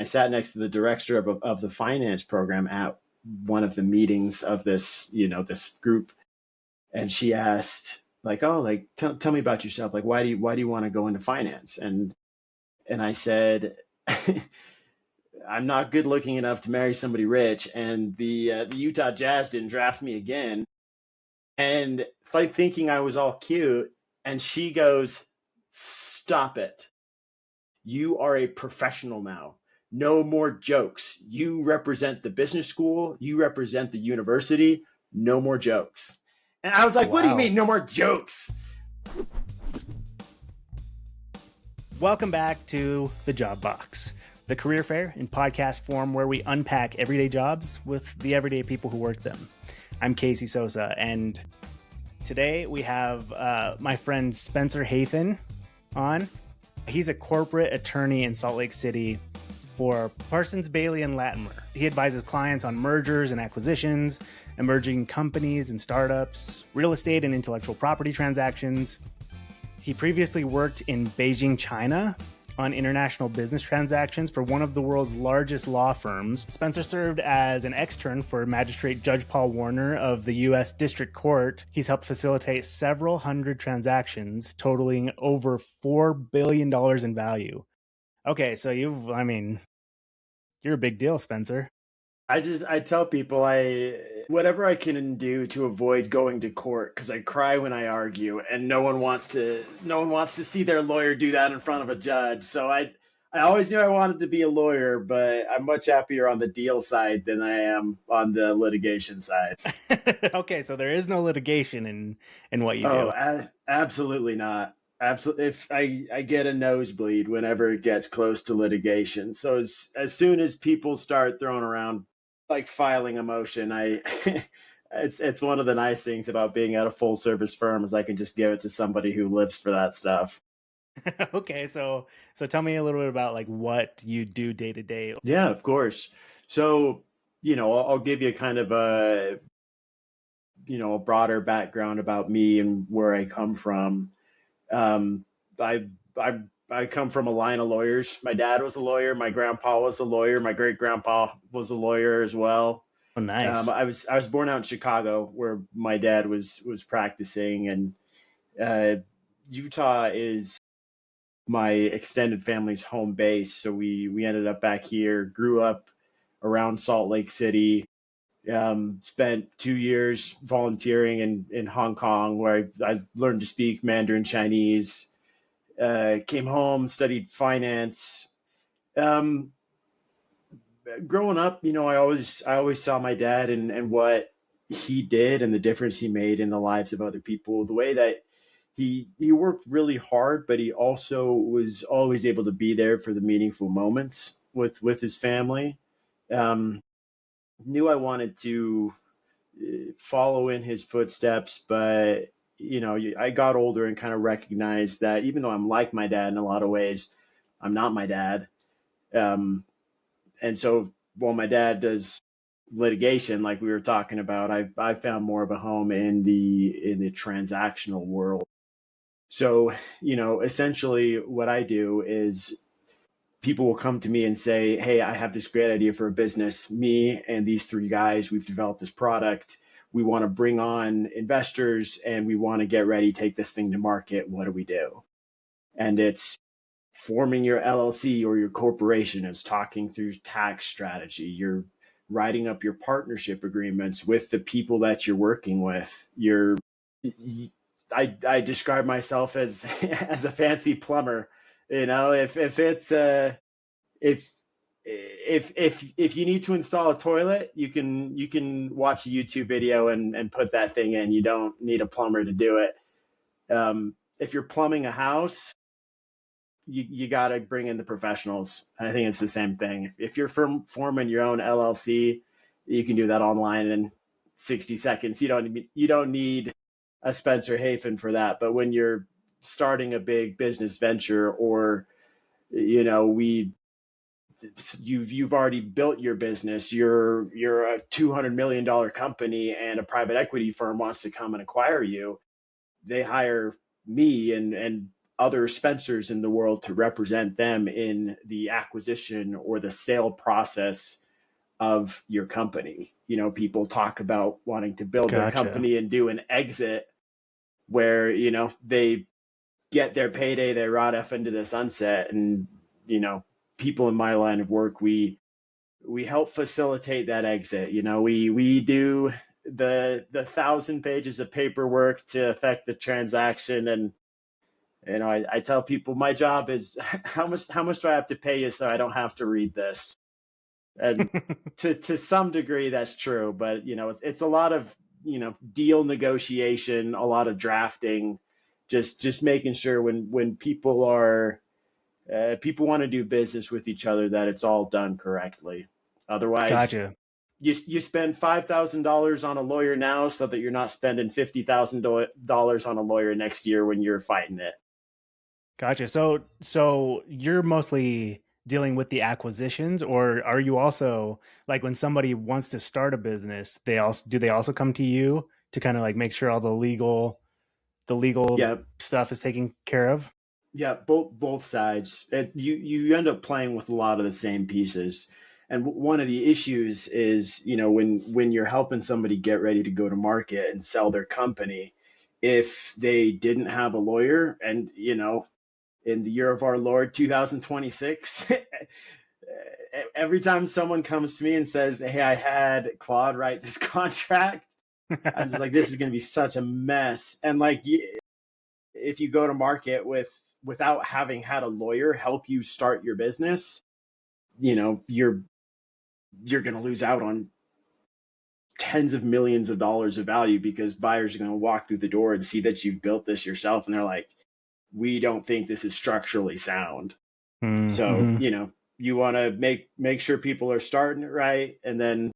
I sat next to the director of the finance program at one of the meetings of this, this group. And she asked like, oh, like, tell me about yourself. Like, why do you want to go into finance? And I said, I'm not good looking enough to marry somebody rich. And the Utah Jazz didn't draft me again. And like thinking I was all cute. And she goes, stop it. You are a professional now. No more jokes. You represent the business school. You represent the university. No more jokes. And I was like, what do you Wow. mean, no more jokes? Welcome back to The Job Box, the career fair in podcast form where we unpack everyday jobs with the everyday people who work them. I'm Casey Sosa, and today we have my friend Spencer Hafen on. He's a corporate attorney in Salt Lake City for Parsons, Bailey, and Latimer. He advises clients on mergers and acquisitions, emerging companies and startups, real estate and intellectual property transactions. He previously worked in Beijing, China on international business transactions for one of the world's largest law firms. Spencer served as an extern for Magistrate Judge Paul Warner of the U.S. District Court. He's helped facilitate several hundred transactions totaling over $4 billion in value. Okay, so you're a big deal, Spencer. I tell people whatever I can do to avoid going to court, because I cry when I argue, and no one wants to see their lawyer do that in front of a judge. So I always knew I wanted to be a lawyer, but I'm much happier on the deal side than I am on the litigation side. Okay, so there is no litigation in what you do. Absolutely not. Absolutely. If I get a nosebleed whenever it gets close to litigation. So as soon as people start throwing around like filing a motion, it's one of the nice things about being at a full service firm is I can just give it to somebody who lives for that stuff. Okay, so tell me a little bit about like what you do day to day. Yeah, of course. So, I'll give you kind of a broader background about me and where I come from. Um, I, I, I come from a line of lawyers. My dad was a lawyer. My grandpa was a lawyer. My great grandpa was a lawyer as well. Oh, nice. I was born out in Chicago where my dad was practicing, and Utah is my extended family's home base. So we ended up back here, grew up around Salt Lake City, spent 2 years volunteering in Hong Kong where I learned to speak Mandarin Chinese, came home, studied finance. Um, Growing up, I always saw my dad and what he did and the difference he made in the lives of other people. The way that he worked really hard, but he also was always able to be there for the meaningful moments with his family. Um, Knew I wanted to follow in his footsteps, but I got older and kind of recognized that even though I'm like my dad in a lot of ways, I'm not my dad. Um, and so while my dad does litigation, like we were talking about, I found more of a home in the transactional world. So, essentially what I do is people will come to me and say, hey, I have this great idea for a business. Me and these three guys, we've developed this product. We want to bring on investors and we want to get ready, take this thing to market. What do we do? And it's forming your LLC or your corporation. It's talking through tax strategy. You're writing up your partnership agreements with the people that you're working with. I describe myself as as a fancy plumber. If it's if you need to install a toilet, you can watch a YouTube video and put that thing in. You don't need a plumber to do it. If you're plumbing a house, you got to bring in the professionals. And I think it's the same thing. If you're forming your own LLC, you can do that online in 60 seconds. You don't need a Spencer Hafen for that. But when you're starting a big business venture, or we you've already built your business, you're a $200 million company, and a private equity firm wants to come and acquire you, they hire me and other Spencers in the world to represent them in the acquisition or the sale process of your company. People talk about wanting to build their Gotcha. company and do an exit where, they get their payday, they rot off into the sunset. And, people in my line of work, we help facilitate that exit. We do the 1,000 pages of paperwork to affect the transaction. And I tell people my job is how much do I have to pay you so I don't have to read this? And to some degree that's true, but it's a lot of deal negotiation, a lot of drafting, just making sure when people want to do business with each other that it's all done correctly. Otherwise, Gotcha. you spend $5,000 on a lawyer now so that you're not spending $50,000 on a lawyer next year when you're fighting it. Gotcha. So you're mostly dealing with the acquisitions, or are you also like when somebody wants to start a business, they also come to you to kind of like make sure all the legal Yeah, stuff is taken care of? yeah, both sides. You end up playing with a lot of the same pieces. And one of the issues is, when you're helping somebody get ready to go to market and sell their company, if they didn't have a lawyer and, in the year of our Lord 2026, every time someone comes to me and says, "Hey, I had Claude write this contract," I'm just like, this is going to be such a mess. And like, if you go to market without having had a lawyer help you start your business, you're going to lose out on tens of millions of dollars of value because buyers are going to walk through the door and see that you've built this yourself, and they're like, we don't think this is structurally sound. So, Mm-hmm. you want to make sure people are starting it right, and then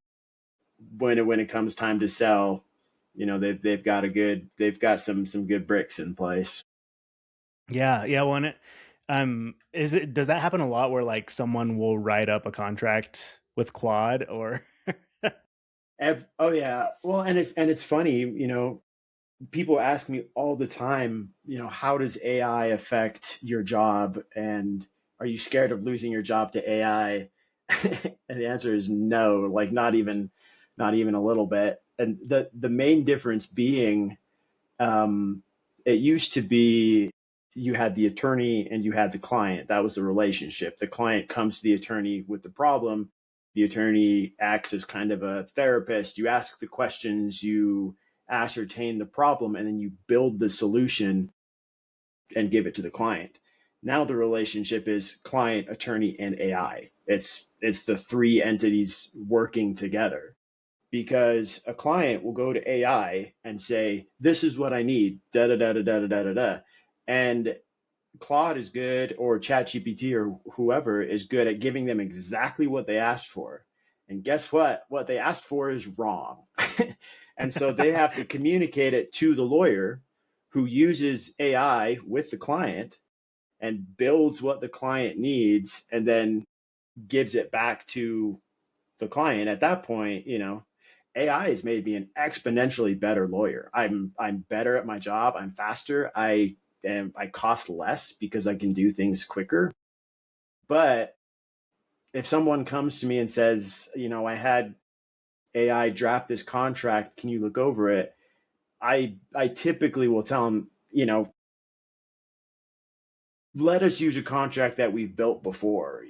when it comes time to sell, they've got some good bricks in place. Yeah, yeah. Well, and does that happen a lot where like someone will write up a contract with Claude or? Oh yeah. Well, and it's funny, people ask me all the time, how does AI affect your job, and are you scared of losing your job to AI? And the answer is no, like not even a little bit. And the main difference being, um, it used to be you had the attorney and you had the client. That was the relationship. The client comes to the attorney with the problem. The attorney acts as kind of a therapist. You ask the questions, you ascertain the problem, and then you build the solution and give it to the client. Now the relationship is client, attorney, and AI. It's the three entities working together, because a client will go to AI and say, "This is what I need," da da da da da da da da, and Claude is good, or ChatGPT or whoever is good at giving them exactly what they asked for. And guess what? What they asked for is wrong. And so they have to communicate it to the lawyer, who uses AI with the client and builds what the client needs and then gives it back to the client. At that point, AI has made me an exponentially better lawyer. I'm better at my job. I'm faster. I cost less because I can do things quicker. But if someone comes to me and says, I had AI draft this contract, can you look over it? I typically will tell them, let us use a contract that we've built before.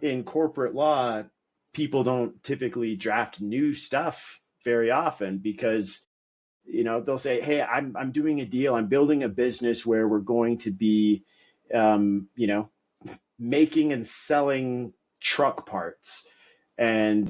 In corporate law, people don't typically draft new stuff very often because they'll say, "Hey, I'm doing a deal. I'm building a business where we're going to be, um, you know, making and selling truck parts," and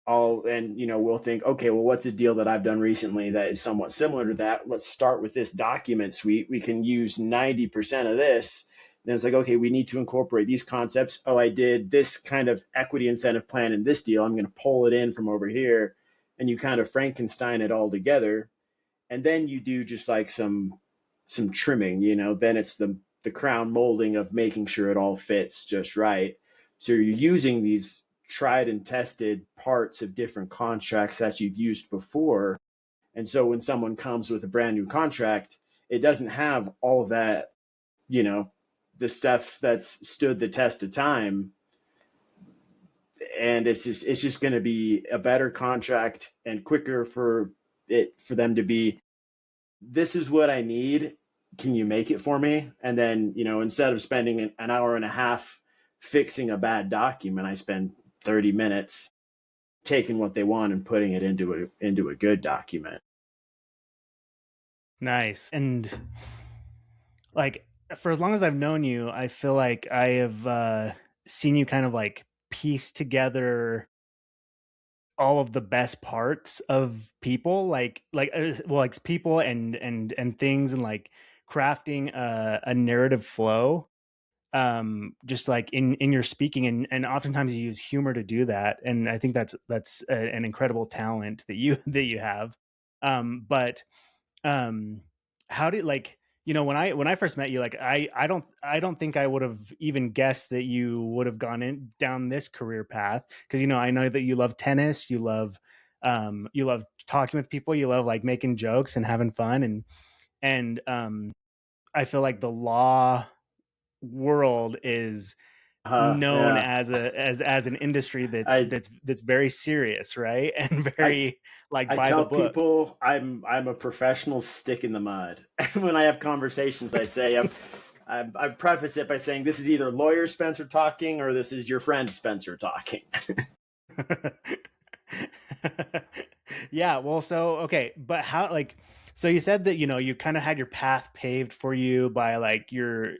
we'll think, okay, well, what's a deal that I've done recently that is somewhat similar to that? Let's start with this document suite. We can use 90% of this. Then it's like, okay, we need to incorporate these concepts. Oh, I did this kind of equity incentive plan in this deal. I'm going to pull it in from over here, and you kind of Frankenstein it all together. And then you do just like some trimming. Then it's the crown molding of making sure it all fits just right. So you're using these tried and tested parts of different contracts that you've used before. And so when someone comes with a brand new contract, it doesn't have all of that, you know, the stuff that's stood the test of time. And it's just going to be a better contract and quicker for them to be, this is what I need. Can you make it for me? And then, instead of spending an hour and a half fixing a bad document, I spend 30 minutes taking what they want and putting it into a good document. Nice. And like for as long as I've known you, I feel like I have seen you kind of like piece together all of the best parts of people, like people and things, and like crafting a narrative flow, just like in your speaking, and oftentimes you use humor to do that, and I think an incredible talent that you that you have. But how did, like, when I first met you, like I don't think I would have even guessed that you would have gone in down this career path, because I know that you love tennis, you love talking with people, you love like making jokes and having fun, and I feel like the law world is known Yeah. as as an industry I that's very serious, right? And I very like I by the tell book. people I'm a professional stick in the mud. When I have conversations, I say I preface it by saying this is either lawyer Spencer talking or this is your friend Spencer talking. Yeah, well, so okay, but how, like, so you said that you kind of had your path paved for you by like your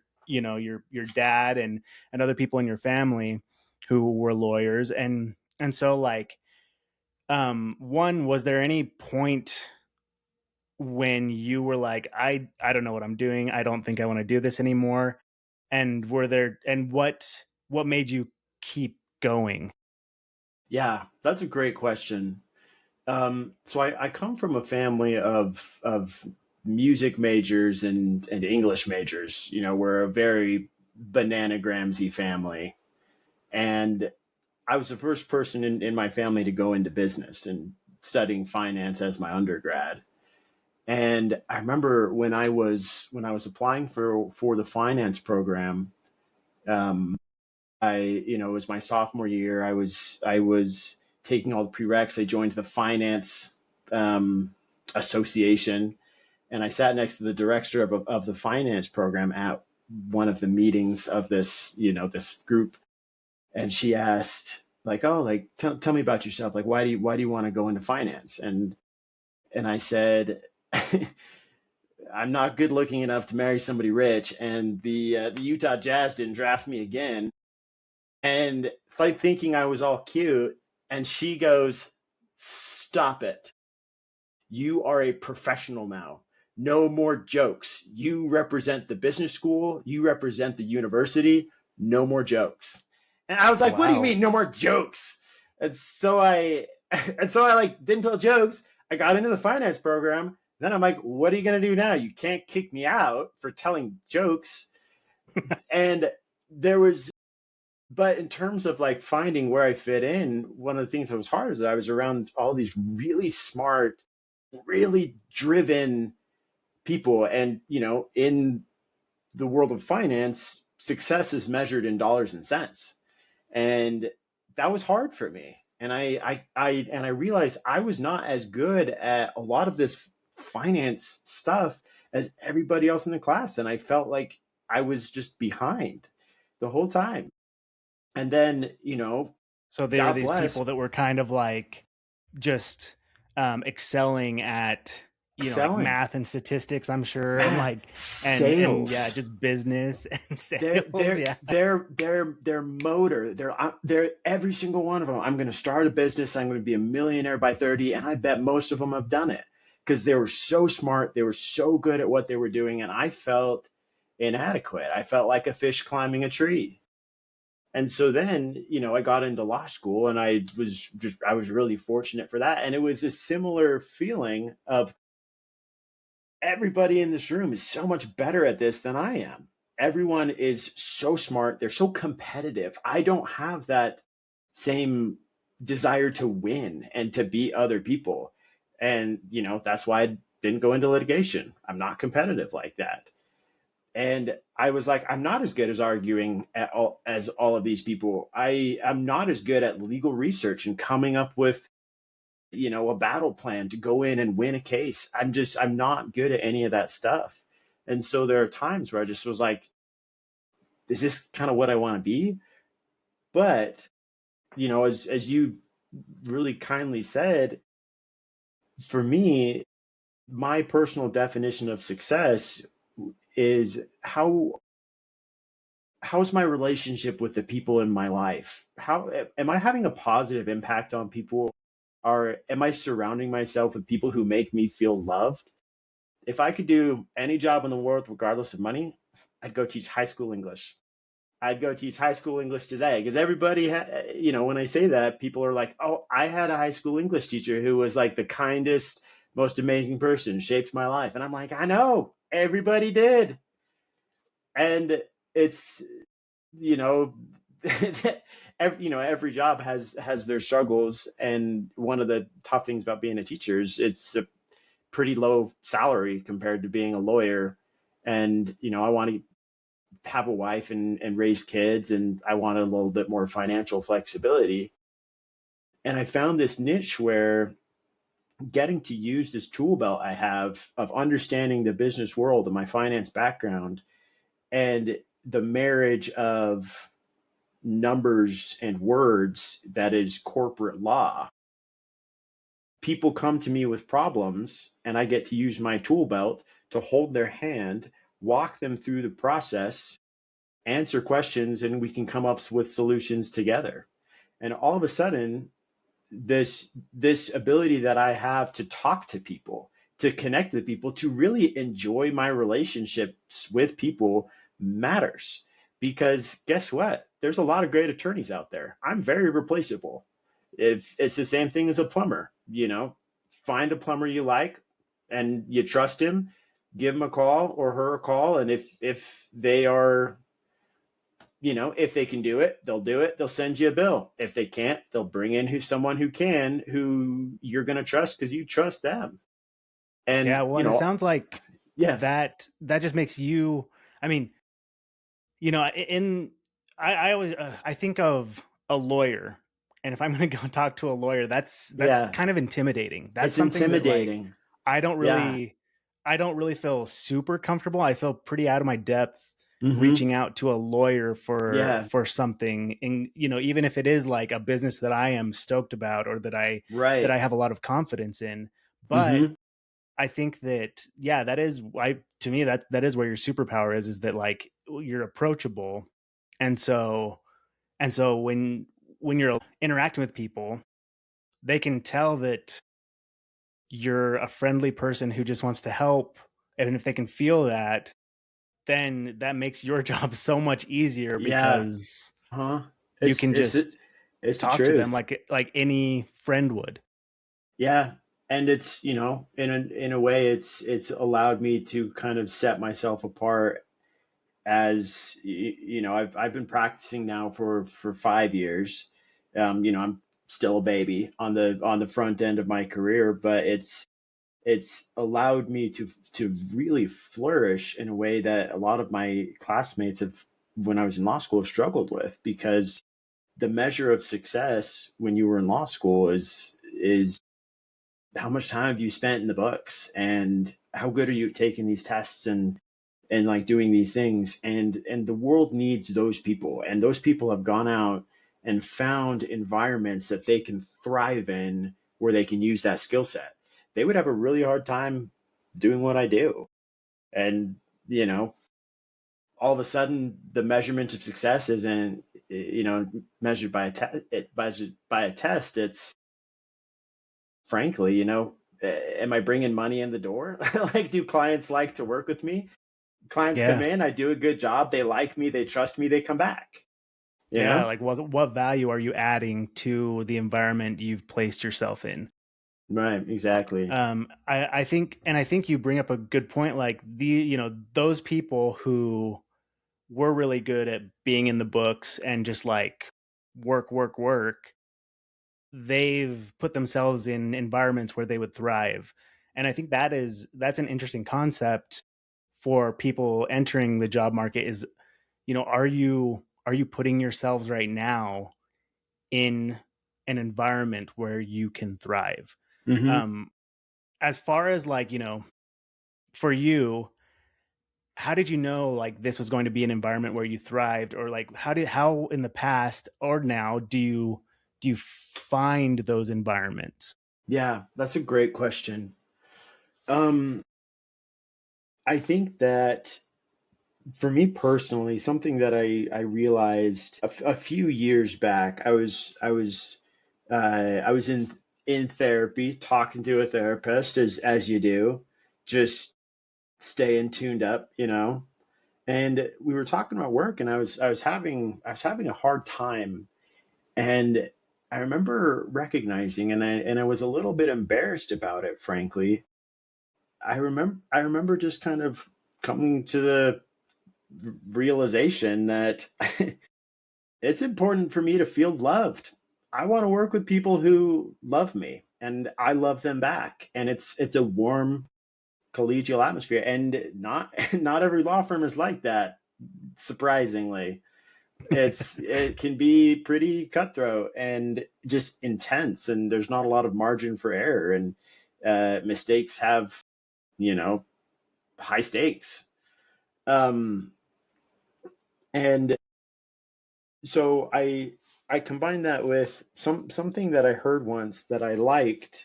dad and other people in your family who were lawyers, and so like, one, was there any point when you were like, I don't know what I'm doing, I don't think I want to do this anymore, and what made you keep going? Yeah, that's a great question. So I come from a family of music majors and English majors. We're a very banana Gramsci family. And I was the first person in my family to go into business and studying finance as my undergrad. And I remember when I was applying for the finance program, um, it was my sophomore year. I was taking all the prereqs. I joined the finance um, association, and I sat next to the director of the finance program at one of the meetings of this group. And she asked, like, oh, like, tell me about yourself. Like, why do you want to go into finance? And I said, I'm not good looking enough to marry somebody rich, and the Utah Jazz didn't draft me again. And like thinking I was all cute, and she goes, "Stop it. You are a professional now. No more jokes. You represent the business school, you represent the university. No more jokes." And I was like, "What do you Wow. mean no more jokes?" And so I and so I like didn't tell jokes. I got into the finance program. Then I'm like, "What are you going to do now? You can't kick me out for telling jokes." And there was but in terms of like finding where I fit in, one of the things that was hard is that I was around all these really smart, really driven people. And, in the world of finance, success is measured in dollars and cents. And that was hard for me. And I realized I was not as good at a lot of this finance stuff as everybody else in the class. And I felt like I was just behind the whole time. And then, So there are God these bless, people that were kind of like just excelling at like excelling. math and statistics, I'm sure, and Math, like and yeah, sales. just business and They're sales. they're Yeah. they're motor. They're every single one of them. I'm going to start a business. I'm going to be a millionaire by 30, and I bet most of them have done it because they were so smart. They were so good at what they were doing, and I felt inadequate. I felt like a fish climbing a tree. And so then, I got into law school, and I was really fortunate for that. And it was a similar feeling of everybody in this room is so much better at this than I am. Everyone is so smart. They're so competitive. I don't have that same desire to win and to beat other people. And, that's why I didn't go into litigation. I'm not competitive like that. And I was like, I'm not as good as arguing as all of these people. I'm not as good at legal research and coming up with, a battle plan to go in and win a case. I'm not good at any of that stuff. And so there are times where I just was like, is this kind of what I want to be? But, as you really kindly said, for me, my personal definition of success is how's my relationship with the people in my life? How am I having a positive impact on people? Or am I surrounding myself with people who make me feel loved? If I could do any job in the world, regardless of money, I'd go teach high school English. I'd go teach high school English today because when I say that, people are like, oh, I had a high school English teacher who was like the kindest, most amazing person, shaped my life. And I'm like, I know, everybody did. And it's, you know, every job has their struggles. And one of the tough things about being a teacher is it's a pretty low salary compared to being a lawyer. And, I want to have a wife and raise kids, and I wanted a little bit more financial flexibility. And I found this niche where getting to use this tool belt I have of understanding the business world and my finance background and the marriage of numbers and words that is corporate law. People come to me with problems, and I get to use my tool belt to hold their hand, walk them through the process, answer questions, and we can come up with solutions together. And all of a sudden, this ability that I have to talk to people, to connect with people, to really enjoy my relationships with people matters. Because guess what? There's a lot of great attorneys out there. I'm very replaceable. If it's the same thing as a plumber, find a plumber you like and you trust him, give him a call or her a call, and if they are if they can do it, they'll do it. They'll send you a bill. If they can't, they'll bring in someone who can, who you're going to trust because you trust them. Yeah, And, well, and it sounds like yes, that just makes you. I mean, in I always I think of a lawyer, and if I'm going to go talk to a lawyer, that's yeah, kind of intimidating. That's it's something that like intimidating. I don't Yeah. really I don't really feel super comfortable. I feel pretty out of my depth Hmm. reaching out to a lawyer Yeah. for something, and even if it is like a business that I am stoked about or that Right. I have a lot of confidence in. But Hmm. I think that, yeah, that is why, to me, that is where your superpower is that like you're approachable. And so when you're interacting with people, they can tell that you're a friendly person who just wants to help. And if they can feel that, then that makes your job so much easier Yeah. because Huh. you It's, can it's, the, just it's the talk to them truth. like any friend would. Yeah. And it's, in a way, it's allowed me to kind of set myself apart as I've been practicing now for 5 years. I'm still a baby on the front end of my career, but it's allowed me to really flourish in a way that a lot of my classmates have, when I was in law school, have struggled with, because the measure of success when you were in law school is how much time have you spent in the books, and how good are you at taking these tests and like doing these things. And the world needs those people, and those people have gone out and found environments that they can thrive in, where they can use that skill set. They would have a really hard time doing what I do. And you know all of a sudden, the measurement of success isn't measured by a test. It's, frankly, am I bringing money in the door? Like, do clients like to work with me? Clients come Yeah. in, I do a good job, they like me, they trust me, they come back, you Yeah, know? like what value are you adding to the environment you've placed yourself in? Right, exactly. I think you bring up a good point. Like those people who were really good at being in the books and just like work, they've put themselves in environments where they would thrive. And I think that's an interesting concept for people entering the job market is, are you putting yourselves right now in an environment where you can thrive? Hmm. Um, as far as like, for you, how did you know like this was going to be an environment where you thrived, or like how in the past or now do you find those environments? Yeah, that's a great question. Um, I think that for me personally, something that I realized a few years back, I was in therapy, talking to a therapist as you do, just staying tuned up, you know. And we were talking about work, and I was having a hard time, and I remember recognizing, and I was a little bit embarrassed about it, frankly. I remember just kind of coming to the realization that it's important for me to feel loved. I want to work with people who love me and I love them back. And it's a warm collegial atmosphere. And not every law firm is like that, surprisingly. It can be pretty cutthroat and just intense, and there's not a lot of margin for error, and mistakes have, you know, high stakes. Um, and so I combined that with something that I heard once that I liked,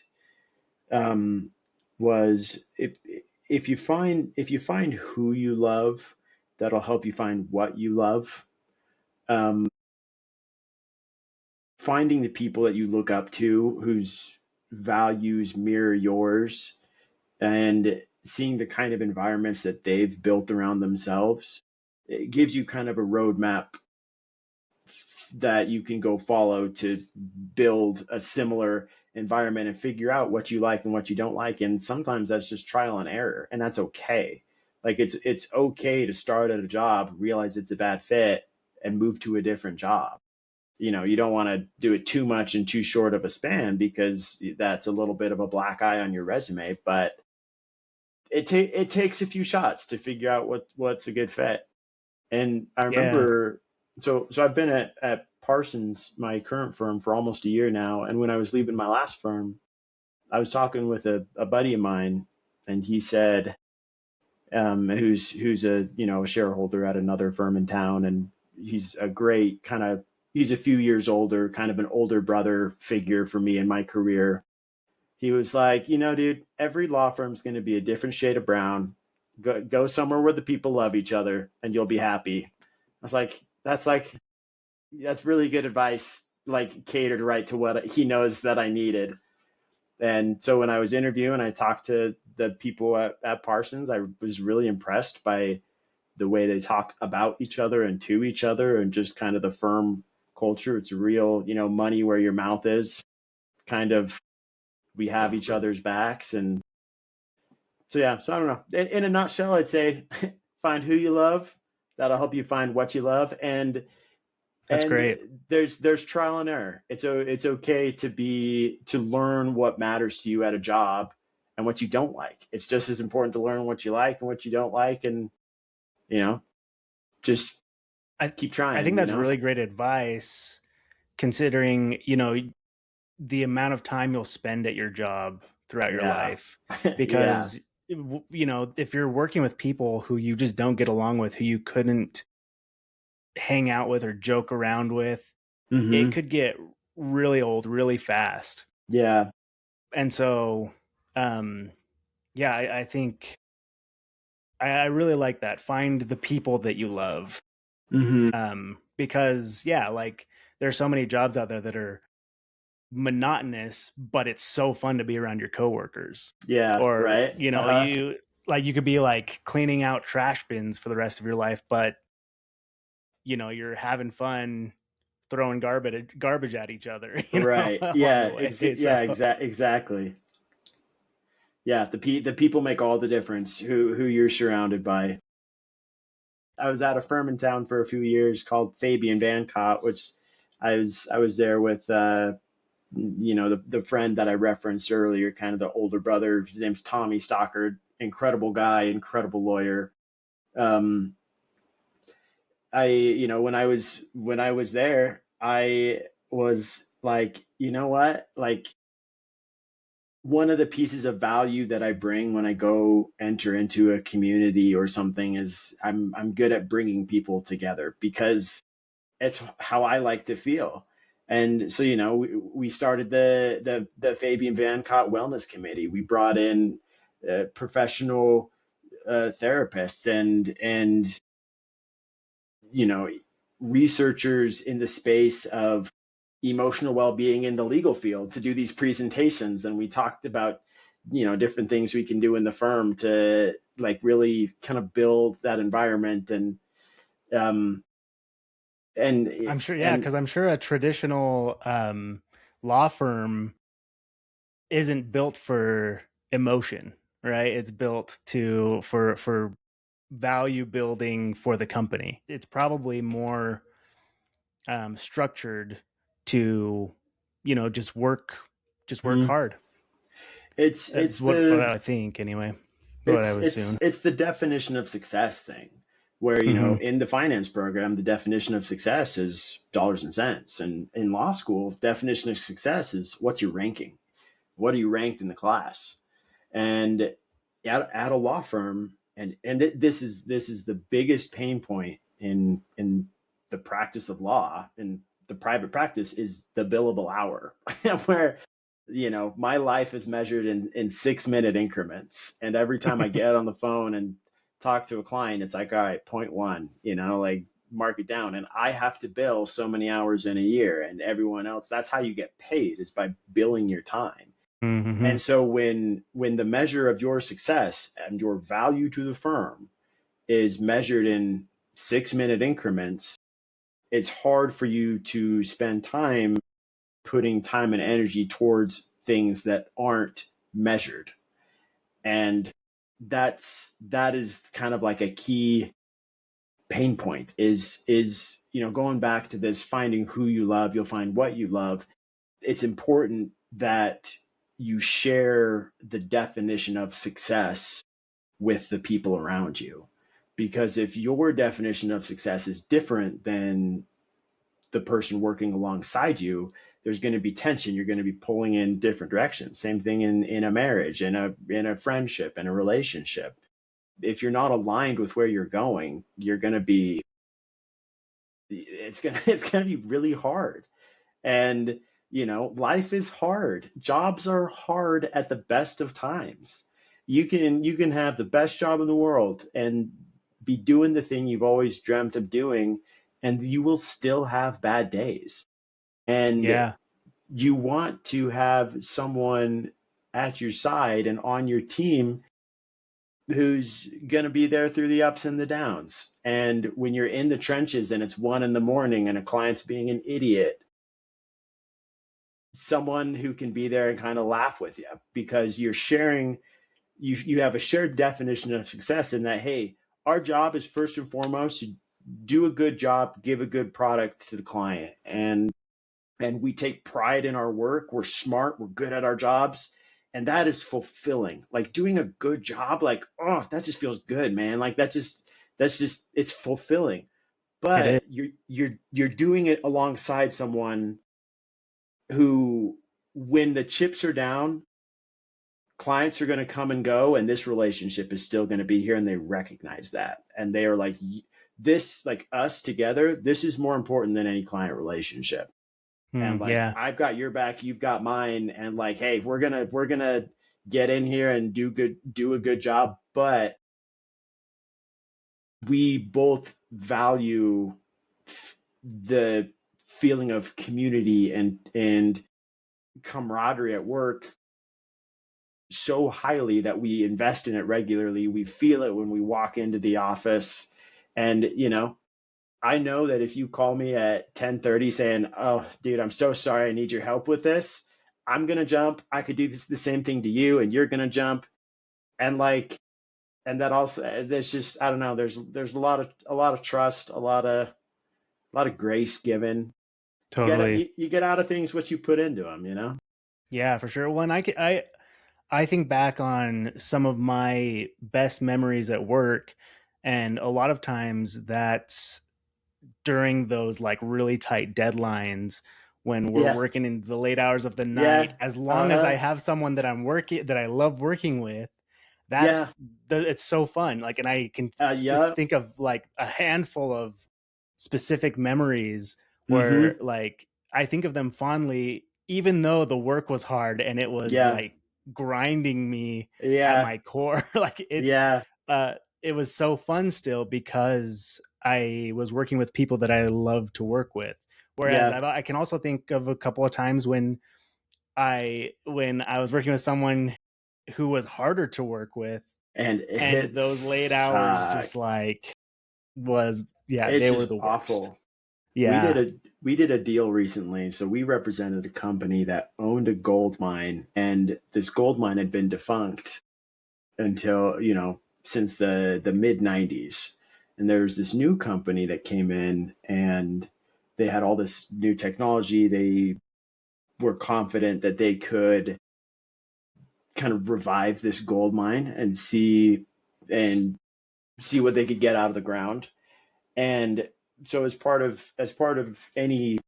um, was if you find who you love, that'll help you find what you love. Um, Finding the people that you look up to whose values mirror yours, and seeing the kind of environments that they've built around themselves, it gives you kind of a roadmap that you can go follow to build a similar environment and figure out what you like and what you don't like. And sometimes that's just trial and error, and that's okay. Like it's okay to start at a job, realize it's a bad fit, and move to a different job. You don't want to do it too much in too short of a span, because that's a little bit of a black eye on your resume. But it takes a few shots to figure out what's a good fit. And I Yeah, remember, so I've been at Parsons, my current firm, for almost a year now. And when I was leaving my last firm, I was talking with a buddy of mine, and he said, who's a shareholder at another firm in town, and he's a great kind of he's a few years older, kind of an older brother figure for me in my career. He was like, dude, every law firm's going to be a different shade of brown. Go somewhere where the people love each other, and you'll be happy. I was that's really good advice, like catered right to what he knows that I needed. And so when I was interviewing, I talked to the people at Parsons. I was really impressed by the way they talk about each other and to each other, and just kind of the firm culture. It's real, money where your mouth is, kind of. We have each other's backs. And so, yeah, so I don't know. In a nutshell, I'd say find who you love. That'll help you find what you love. that's And great. there's trial and error. It's okay to learn what matters to you at a job and what you don't like. It's just as important to learn what you like and what you don't like, and you know just I keep I trying. think that's really great advice, considering the amount of time you'll spend at your job throughout your Yeah. life. Yeah. Because if you're working with people who you just don't get along with, who you couldn't hang out with or joke around with, it Hmm. could get really old really fast. Yeah. And so, um, yeah, I think I really like that. Find the people that you love. Hmm. Because yeah, like there's so many jobs out there that are monotonous, but it's so fun to be around your coworkers. Yeah. Or, Right. Uh-huh. you could be like cleaning out trash bins for the rest of your life, but you're having fun throwing garbage at each other, Right. along Yeah. the way. So Exactly. Yeah. The people make all the difference, who you're surrounded by. I was at a firm in town for a few years called Fabian Bancott, which I was there with the friend that I referenced earlier, kind of the older brother. His name's Tommy Stockard. Incredible guy, incredible lawyer. Um, when I was there, I was like, you know what? Like, one of the pieces of value that I bring when I go enter into a community or something is I'm good at bringing people together because it's how I like to feel. And so, we started the Fabian Van Cott Wellness Committee. We brought in professional therapists and you know researchers in the space of emotional well-being in the legal field to do these presentations, and we talked about different things we can do in the firm to like really kind of build that environment um and I'm sure, yeah, and because I'm sure a traditional law firm isn't built for emotion, right? It's built to for value building for the company. It's probably more structured to, just work Mhm. hard. That's it's what the I think, anyway. What I would assume. it's the definition of success thing, where Mm-hmm. in the finance program the definition of success is dollars and cents, and in law school definition of success is what's your ranking, what are you ranked in the class. And at a law firm, this is the biggest pain point in the practice of law, and the private practice is the billable hour, where my life is measured in 6 minute increments, and every time I get on the phone and talk to a client, it's like, all right, point one, like mark it down, and I have to bill so many hours in a year, and everyone else, that's how you get paid, is by billing your time. Mm-hmm. And so when the measure of your success and your value to the firm is measured in 6 minute increments, it's hard for you to spend time putting time and energy towards things that aren't measured. And that is kind of like a key pain point, is going back to this, finding who you love, you'll find what you love. It's important that you share the definition of success with the people around you. Because if your definition of success is different than the person working alongside you, there's going to be tension. You're going to be pulling in different directions. Same thing in a marriage, in a friendship, in a relationship. If you're not aligned with where you're going, you're going to be it's going to be really hard. And life is hard. Jobs are hard at the best of times. You can have the best job in the world and be doing the thing you've always dreamt of doing, and you will still have bad days. And Yeah. you want to have someone at your side and on your team who's going to be there through the ups and the downs. And when you're in the trenches and it's 1 a.m. and a client's being an idiot, someone who can be there and kind of laugh with you, because you're sharing, you have a shared definition of success in that, hey, our job is first and foremost to do a good job, give a good product to the client, and we take pride in our work. We're smart, we're good at our jobs, and that is fulfilling. Like doing a good job, like, oh, that just feels good, man. Like that's just it's fulfilling. It is. But you're doing it alongside someone who, when the chips are down, clients are going to come and go, and this relationship is still going to be here, and they recognize that, and they are like, this, like us together, this is more important than any client relationship. And like, Yeah. I've got your back, you've got mine, and like, hey, we're gonna get in here and do a good job, but we both value the feeling of community and camaraderie at work so highly that we invest in it regularly. We feel it when we walk into the office. And I know that if you call me at 10:30 saying, "Oh, dude, I'm so sorry, I need your help with this," I'm gonna jump. I could do the same thing to you, and you're gonna jump. And like, and that also, there's just, I don't know. There's a lot of trust, a lot of grace given. You get Totally. you get out of things what you put into them. Yeah, for sure. Well, and I think back on some of my best memories at work, And a lot of times that's during those like really tight deadlines when we're Yeah. working in the late hours of the Yeah. night. As long as I Uh-huh. have someone that I love working with, that's Yeah. it's so fun. Like, and I can Yeah. think of like a handful of specific memories where Mm-hmm. like I think of them fondly, even though the work was hard and it was Yeah. like grinding me at Yeah. my core. Like Yeah. uh, it was so fun still because I was working with people that I love to work with. Whereas Yeah. I can also think of a couple of times when I was working with someone who was harder to work with, And and it those late hours just sucked. like was yeah, It's they were just the worst. awful. We did Yeah. a we did a deal recently. So we represented a company that owned a gold mine, and this gold mine had been defunct until, since the mid 90s. And there was this new company that came in, and they had all this new technology. They were confident that they could kind of revive this gold mine and see what they could get out of the ground. And so as part of any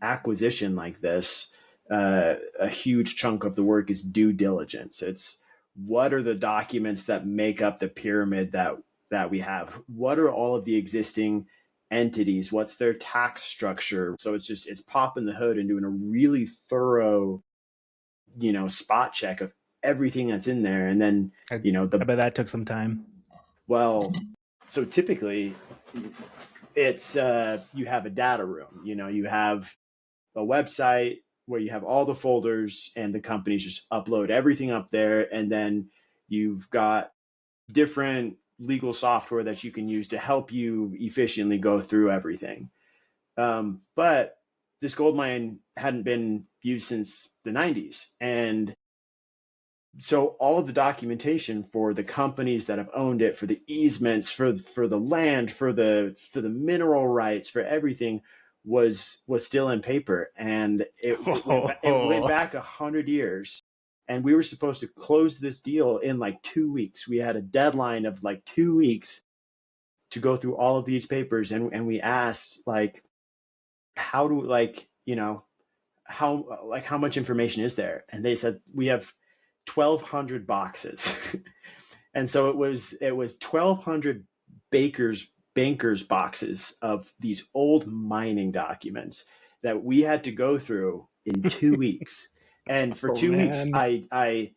acquisition like this, a huge chunk of the work is due diligence. It's what are the documents that make up the pyramid that we have? What are all of the existing entities? What's their tax structure? So it's popping the hood and doing a really thorough, spot check of everything that's in there. And then, I, I the bet that took some time. well, so typically it's you have a data room. You have a website where you have all the folders and the companies just upload everything up there, and then you've got different legal software that you can use to help you efficiently go through everything. But this gold mine hadn't been used since the 90s, and so all of the documentation for the companies that have owned it, for the easements, for the land, for the mineral rights, for everything was still in paper, and it went Oh, back 100 years, and we were supposed to close this deal in like 2 weeks. We had a deadline of like 2 weeks to go through all of these papers, and we asked like, how do like how much information is there, and they said we have 1,200 boxes. And so it was 1,200 bankers boxes of these old mining documents that we had to go through in 2 weeks. And for oh 2 weeks, man. I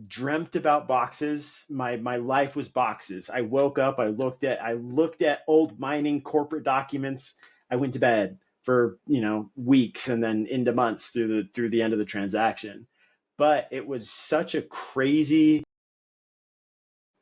dreamt about boxes. My life was boxes. I woke up, I looked at old mining corporate documents. I went to bed for weeks and then into months through the end of the transaction. But it was just such a crazy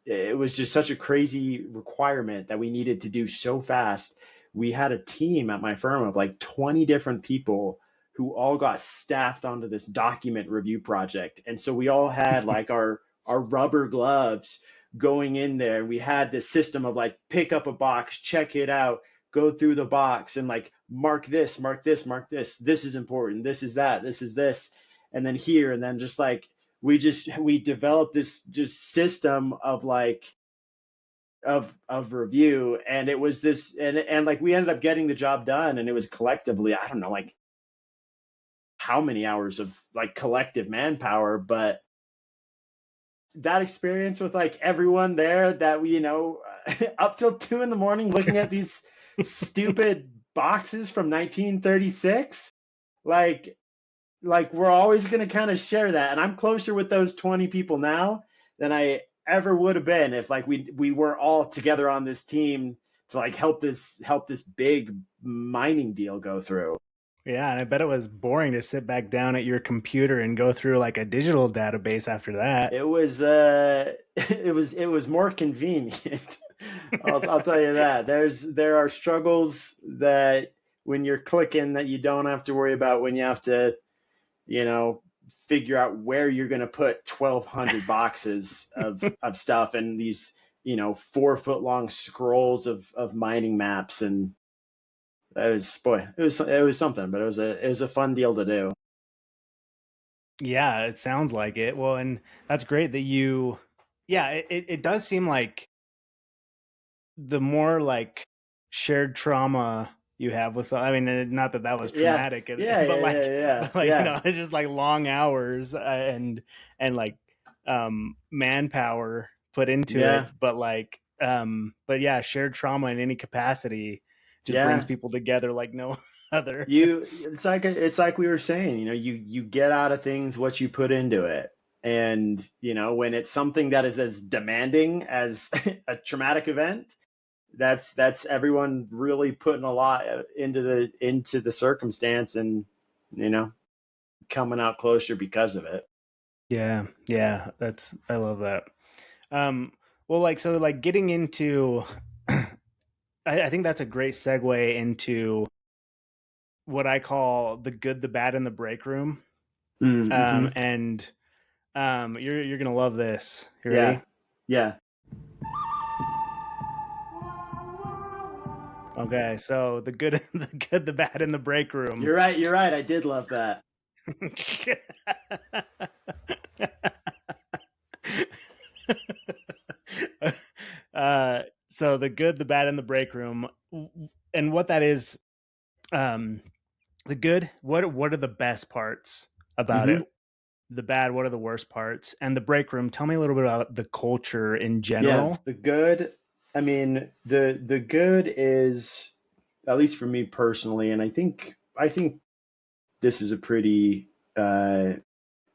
requirement that we needed to do so fast. We had a team at my firm of like 20 different people who all got staffed onto this document review project. And so we all had like our rubber gloves going in there. We had this system of like pick up a box, check it out, go through the box and like mark this, mark this, mark this. This is important. This is that. This is this. And then here, and then just like we developed this just system of like of review, and it was this, and like we ended up getting the job done, and it was collectively, I don't know like how many hours of like collective manpower, but that experience with like everyone there that we up till 2 in the morning looking at these stupid boxes from 1936, like we're always going to kind of share that, and I'm closer with those 20 people now than I ever would have been if like we were all together on this team to like help this big mining deal go through. Yeah, and I bet it was boring to sit back down at your computer and go through like a digital database after that. It was more convenient. I'll tell you that. There are struggles that when you're clicking that you don't have to worry about when you have to you know, figure out where you're going to put 1,200 boxes of stuff and these, 4 foot long scrolls of mining maps. And that was, boy, it was something, but it was a fun deal to do. Yeah, it sounds like it. Well, and that's great that you, yeah, it does seem like the more like shared trauma you have with some, I mean, not that that was Yeah, traumatic, yeah, but yeah, like, yeah, but like, yeah, it's just like long hours, and like manpower put into yeah, it, but like but yeah, shared trauma in any capacity just brings yeah. people together like no other. It's like we were saying, you get out of things what you put into it. And, when it's something that is as demanding as a traumatic event, that's everyone really putting a lot into the circumstance and, you know, coming out closer because of it. Yeah, yeah, that's I love that. Um, well, like so, like getting into, I think that's a great segue into what I call the good, the bad, and the break room. Mm-hmm. And you're gonna love this. You ready? Yeah. Yeah. Okay, so the good, the good, the bad, and the break room. You're right. You're right. I did love that. uh, so the good, the bad, and the break room, and what that is. Um, the good, what are the best parts about it? Mm-hmm. The bad, what are the worst parts? And the break room, tell me a little bit about the culture in Yeah. general. The good, I mean, the good is, at least for me personally, and I think this is a pretty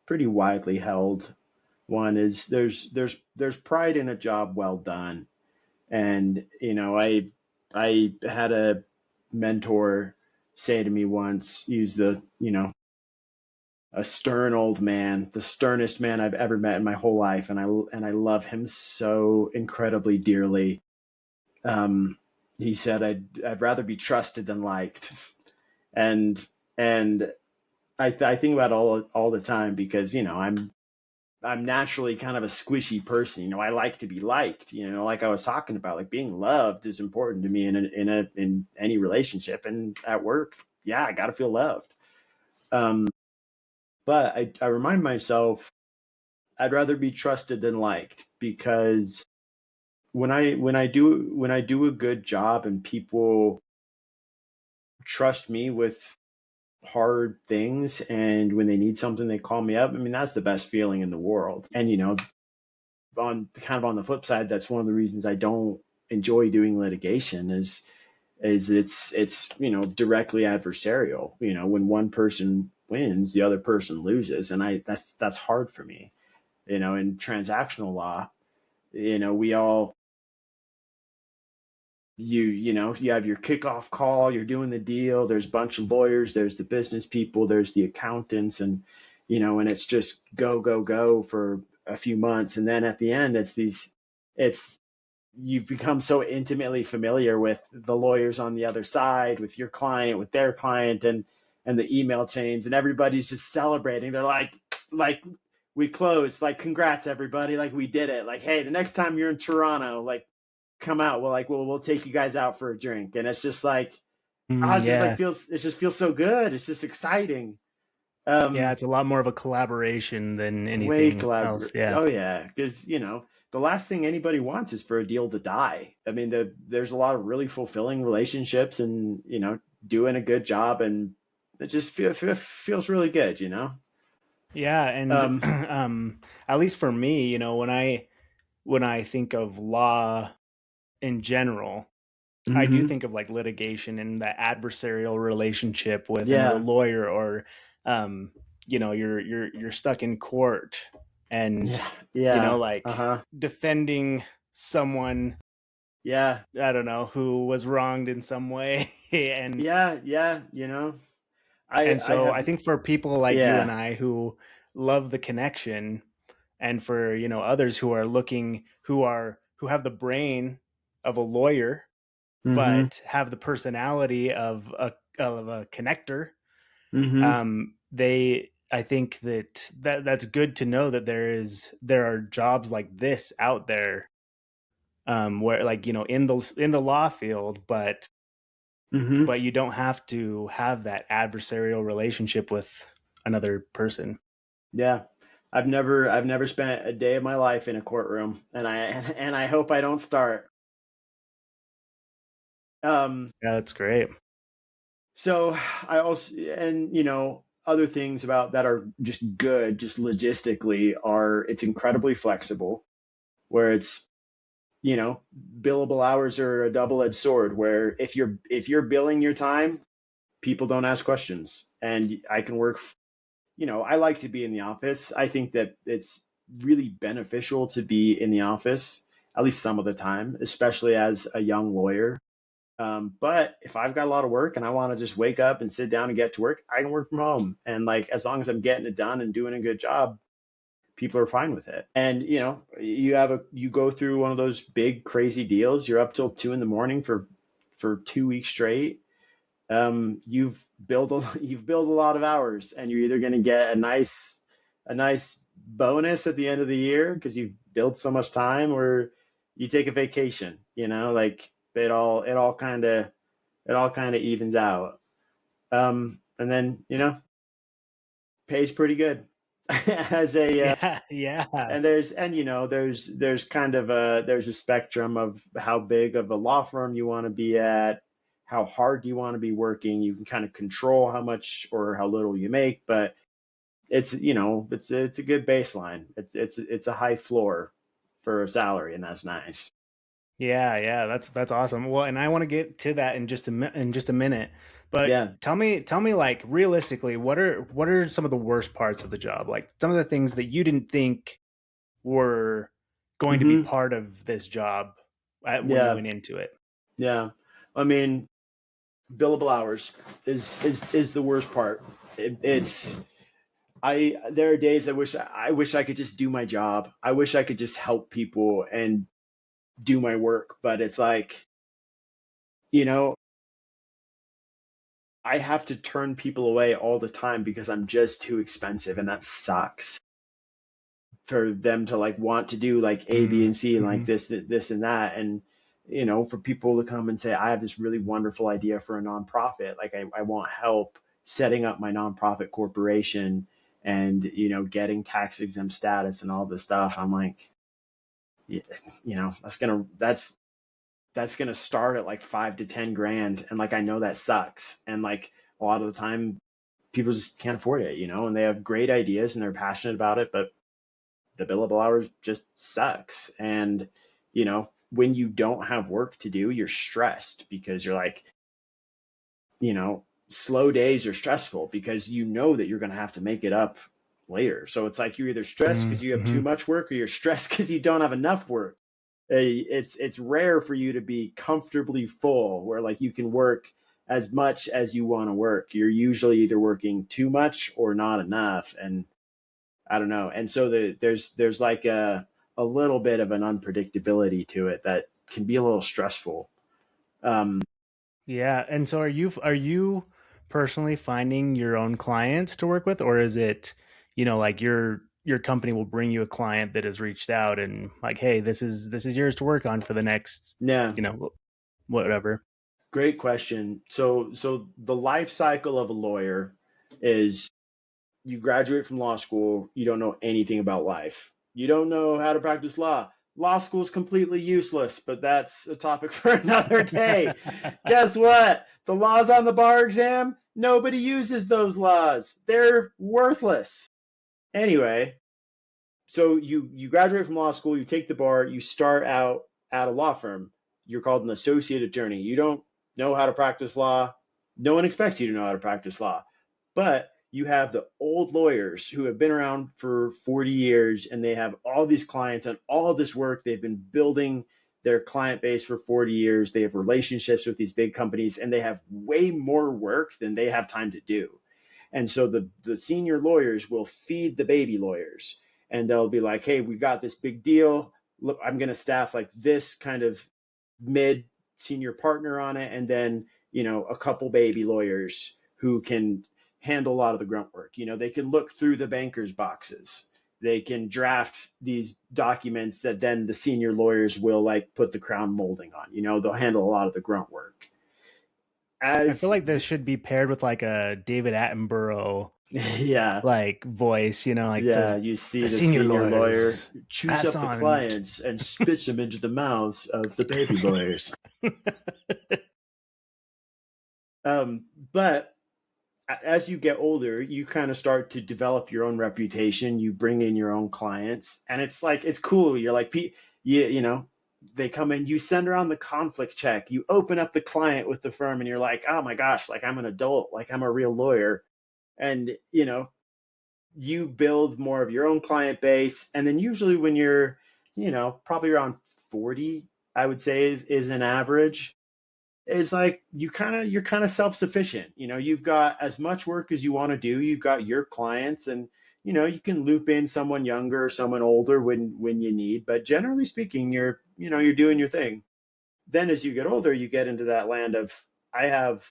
widely held one, is there's pride in a job well done. And I had a mentor say to me once, use a stern old man, the sternest man I've ever met in my whole life, and I love him so incredibly dearly. Um, he said, I'd rather be trusted than liked. And and I think about all the time, because I'm naturally kind of a squishy person. I like to be liked. Like I was talking about, like being loved is important to me in any relationship, and at work. Yeah, I got to feel loved. Um, but I remind myself I'd rather be trusted than liked, because when I do a good job and people trust me with hard things, and when they need something they call me up. I mean, that's the best feeling in the world. And on the flip side, that's one of the reasons I don't enjoy doing litigation, is it's directly adversarial. When one person wins, the other person loses, and I that's hard for me. In transactional law, we all you have your kickoff call, you're doing the deal, there's a bunch of lawyers, there's the business people, there's the accountants, and it's just go go go for a few months. And then at the end, it's you've become so intimately familiar with the lawyers on the other side, with your client, with their client, and the email chains, and everybody's just celebrating. They're like we closed, like congrats everybody, like we did it, like hey, the next time you're in Toronto, like come out, we'll take you guys out for a drink. And it's just like, Mm, it just like yeah, feels so good. It's just exciting. yeah, um it's a lot more of a collaboration than Way anything else. collaborate. Yeah, Oh yeah, because the last thing anybody wants is for a deal to die. I mean, there's a lot of really fulfilling relationships, and doing a good job, and it just feels really good. yeah, and um at least for me, when I think of law in general, I do hmm think of like litigation and that adversarial relationship with another yeah, lawyer, or um, you're stuck in court, and yeah, yeah, like uh-huh, defending someone, yeah, I don't know, who was wronged in some way, and yeah, yeah, I so have, I think for people like you and yeah, I who love the connection, and for others who are looking, who have the brain of a lawyer hmm but have the personality of a connector. hmm They I think that's good to know that there are jobs like this out there, where like in the law field, hmm but you don't have to have that adversarial relationship with another person. Yeah. I've never spent a day of my life in a courtroom, and I hope I don't start. Um, Yeah, that's great. so I also, and other things about that are just good, just logistically, are it's incredibly flexible, where it's, you know, billable hours are a double-edged sword, where if you're billing your time, people don't ask questions, and I can work. I like to be in the office. I think that it's really beneficial to be in the office at least some of the time, especially as a young lawyer. But if I've got a lot of work and I want to just wake up and sit down and get to work, I can work from home. And like as long as I'm getting it done and doing a good job, people are fine with it. And you go through one of those big crazy deals. You're up till 2 in the morning for 2 weeks straight. You've built a lot of hours, and you're either going to get a nice bonus at the end of the year because you've built so much time, or you take a vacation. Like it all kind of evens out. And then pays pretty good as a Yeah, yeah. there's kind of a spectrum of how big of a law firm you want to be at, how hard you want to be working. You can kind of control how much or how little you make, but it's a good baseline. It's a high floor for a salary, and that's nice. Yeah, yeah, that's awesome. Well, and I want to get to that in just a minute. But Yeah. tell me like realistically, what are some of the worst parts of the job? Like some of the things that you didn't think were going to be Hmm. part of this job when you Yeah. went into it. Yeah. I mean, billable hours is the worst part. It's I there are days I wish I could just do my job. I wish I could just help people and do my work, but it's like, you know, I have to turn people away all the time because I'm just too expensive, and that sucks for them to like want to do like A, B, and C and like Mm-hmm. this and that. And for people to come and say, I have this really wonderful idea for a nonprofit. Like I want help setting up my nonprofit corporation and getting tax exempt status and all this stuff. I'm like, yeah, that's gonna start at like 5 to 10 grand, and like I know that sucks, and like a lot of the time people just can't afford it, and they have great ideas and they're passionate about it, but the billable hours just sucks. And when you don't have work to do, you're stressed because you're like, slow days are stressful because you know that you're going to have to make it up later. So it's like you're either stressed because you have too Mm-hmm. much work, or you're stressed because you don't have enough work. It's rare for you to be comfortably full where like you can work as much as you want to work. You're usually either working too much or not enough, and I don't know. And so there's like a little bit of an unpredictability to it that can be a little stressful. Um, Yeah, and so are you personally finding your own clients to work with, or is it, like your company will bring you a client that has reached out and like, hey, this is yours to work on for the next, yeah, you know, whatever. great question. So the life cycle of a lawyer is you graduate from law school, you don't know anything about life. You don't know how to practice law. Law school is completely useless, but that's a topic for another day. Guess what? The laws on the bar exam, nobody uses those laws. They're worthless. Anyway, so you graduate from law school, you take the bar, you start out at a law firm. You're called an associate attorney. You don't know how to practice law. No one expects you to know how to practice law. But you have the old lawyers who have been around for 40 years, and they have all these clients and all of this work. They've been building their client base for 40 years. They have relationships with these big companies, and they have way more work than they have time to do. And so the senior lawyers will feed the baby lawyers, and they'll be like, hey, we've got this big deal. Look, I'm going to staff like this kind of mid senior partner on it, and then a couple baby lawyers who can handle a lot of the grunt work. They can look through the banker's boxes. They can draft these documents that then the senior lawyers will like put the crown molding on. They'll handle a lot of the grunt work. I feel As like this should be paired with like a David Attenborough yeah, like voice, like yeah, the you see the the senior senior lawyer lawyers chews pass up the on clients and spits them into the mouths of the baby lawyers. and But as you get older, you kind of start to develop your own reputation. You bring in your own clients, and it's like it's cool. You're like, you know, they come in, you send around the conflict check, you open up the client with the firm, and you're like, oh my gosh, like I'm an adult, like I'm a real lawyer, and you build more of your own client base, and then usually when you're, probably around 40, I would say is an average is like you're kind of self-sufficient. You've got as much work as you want to do. You've got your clients, and you can loop in someone younger or someone older when you need. But generally speaking, you're doing your thing. Then as you get older, you get into that land of I have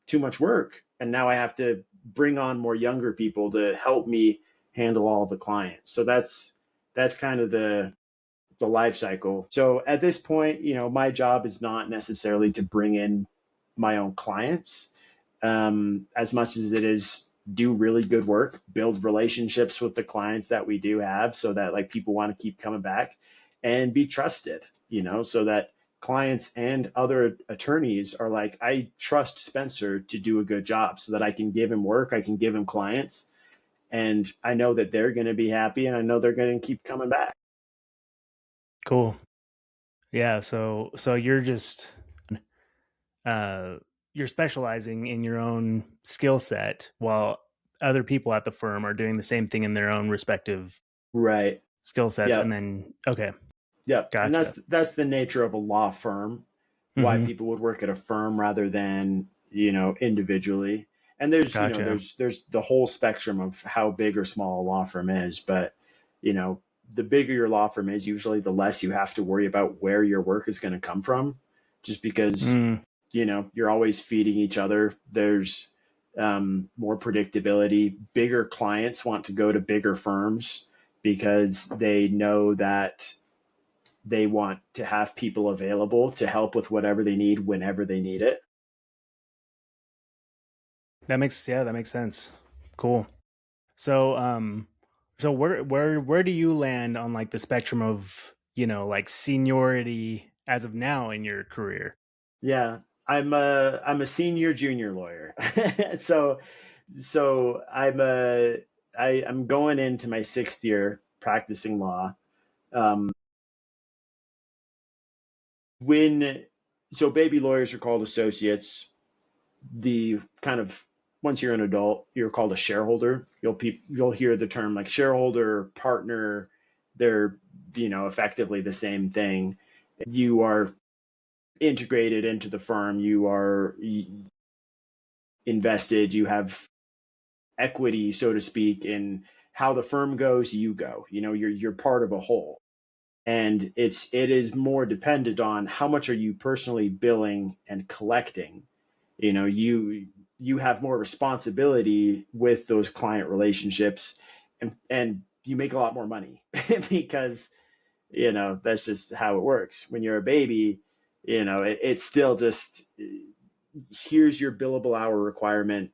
too much work, and now I have to bring on more younger people to help me handle all of the clients. So that's kind of the life cycle. So at this point, my job is not necessarily to bring in my own clients, as much as it is do really good work, build relationships with the clients that we do have so that like people want to keep coming back and be trusted, so that clients and other attorneys are like, I trust Spencer to do a good job so that I can give him work, I can give him clients, and I know that they're going to be happy and I know they're going to keep coming back. Cool. Yeah. So you're just uh, you're specializing in your own skill set while other people at the firm are doing the same thing in their own respective Right. skill sets. And Yep. then, okay, Yep. And gotcha. that's the nature of a law firm, why Mm-hmm. people would work at a firm rather than, individually. And there's, Gotcha. there's the whole spectrum of how big or small a law firm is, but, you know, the bigger your law firm is, usually the less you have to worry about where your work is going to come from, just because, Mm, you're always feeding each other. There's more predictability. Bigger clients want to go to bigger firms because they know that they want to have people available to help with whatever they need whenever they need it. that makes sense. Cool. So, so where do you land on like the spectrum of, like seniority as of now in your career? Yeah, I'm a senior junior lawyer. so so I'm going into my sixth year practicing law. Um, when so baby lawyers are called associates. The kind of Once you're an adult, you're called a shareholder. You'll hear the term like shareholder, partner. They're effectively the same thing. You are integrated into the firm. You are invested. You have equity, so to speak, in how the firm goes. You go. You're part of a whole, and it is more dependent on how much are you personally billing and collecting. You have more responsibility with those client relationships, and you make a lot more money because that's just how it works. When you're a baby, it's still just here's your billable hour requirement,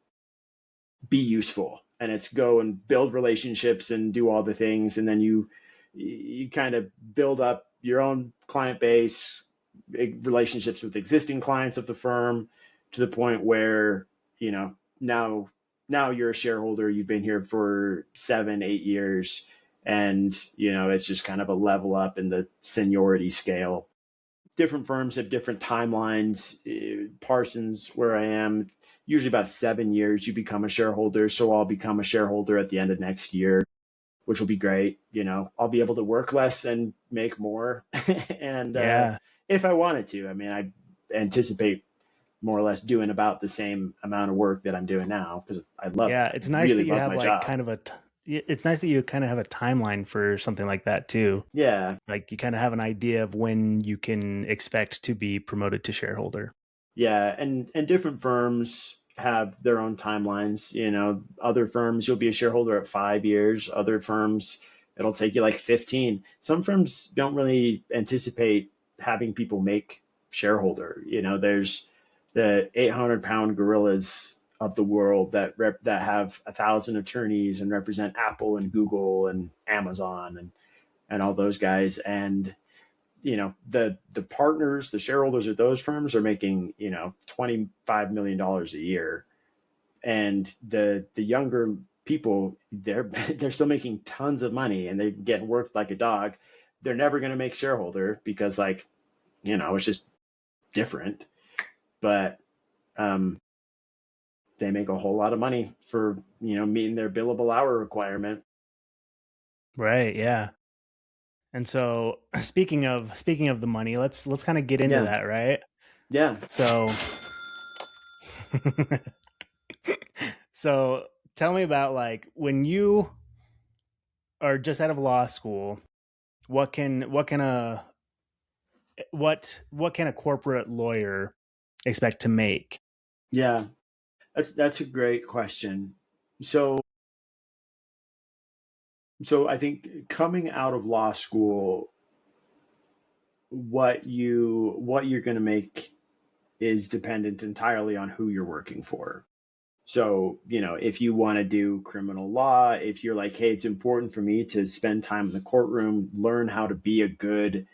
be useful, and it's go and build relationships and do all the things, and then you kind of build up your own client base, relationships with existing clients of the firm, to the point where now you're a shareholder. You've been here for 7-8 years, and it's just kind of a level up in the seniority scale. Different firms have different timelines. Parsons, where I am, usually about 7 years you become a shareholder. So I'll become a shareholder at the end of next year, which will be great. I'll be able to work less and make more. and Yeah. if I wanted to, I mean, I anticipate more or less doing about the same amount of work that I'm doing now because I love it. Yeah, I it's nice that really you love have my like job. kind of it's nice that you kind of have a timeline for something like that too. Yeah. Like you kind of have an idea of when you can expect to be promoted to shareholder. Yeah, and different firms have their own timelines. Other firms you'll be a shareholder at 5 years. Other firms it'll take you like 15. Some firms don't really anticipate having people make shareholder. There's the 800-pound gorillas of the world that have 1,000 attorneys and represent Apple and Google and Amazon and all those guys. And the partners, the shareholders of those firms are making, $25 million a year. And the younger people, they're still making tons of money and they're getting worked like a dog. They're never going to make shareholder because it's just different. But they make a whole lot of money for, meeting their billable hour requirement. Right. Yeah. And so speaking of the money, let's kind of get into Yeah. that, right? Yeah. So so tell me about like when you are just out of law school, what can a corporate lawyer expect to make? Yeah. That's a great question. So I think coming out of law school, what you're going to make is dependent entirely on who you're working for. So, if you want to do criminal law, if you're like, hey, it's important for me to spend time in the courtroom, learn how to be a good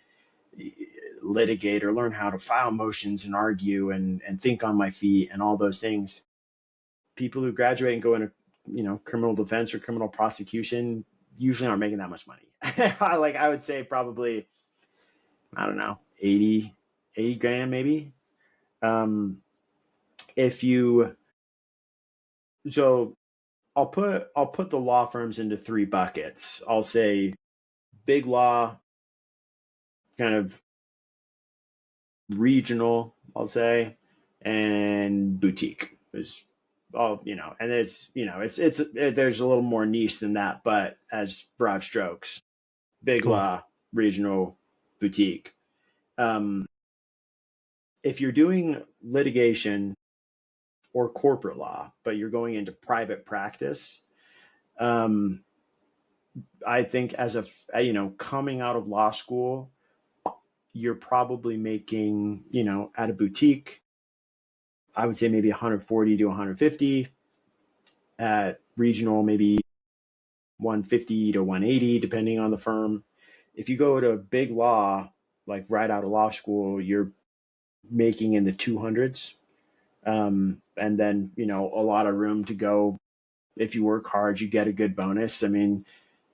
litigator, learn how to file motions and argue and think on my feet and all those things. People who graduate and go into, criminal defense or criminal prosecution usually aren't making that much money. I would say probably, I don't know, 80 grand maybe. Um, if you, so I'll put the law firms into three buckets. I'll say big law, kind of regional, I'll say, and boutique. There's all, and there's a little more niche than that, but as broad strokes, big Cool. law, regional, boutique. Um, if you're doing litigation or corporate law, but you're going into private practice, um, I think coming out of law school, you're probably making, at a boutique, I would say maybe 140 to 150, at regional, maybe 150 to 180, depending on the firm. If you go to big law, like right out of law school, you're making in the 200s. And then, a lot of room to go. If you work hard, you get a good bonus. I mean,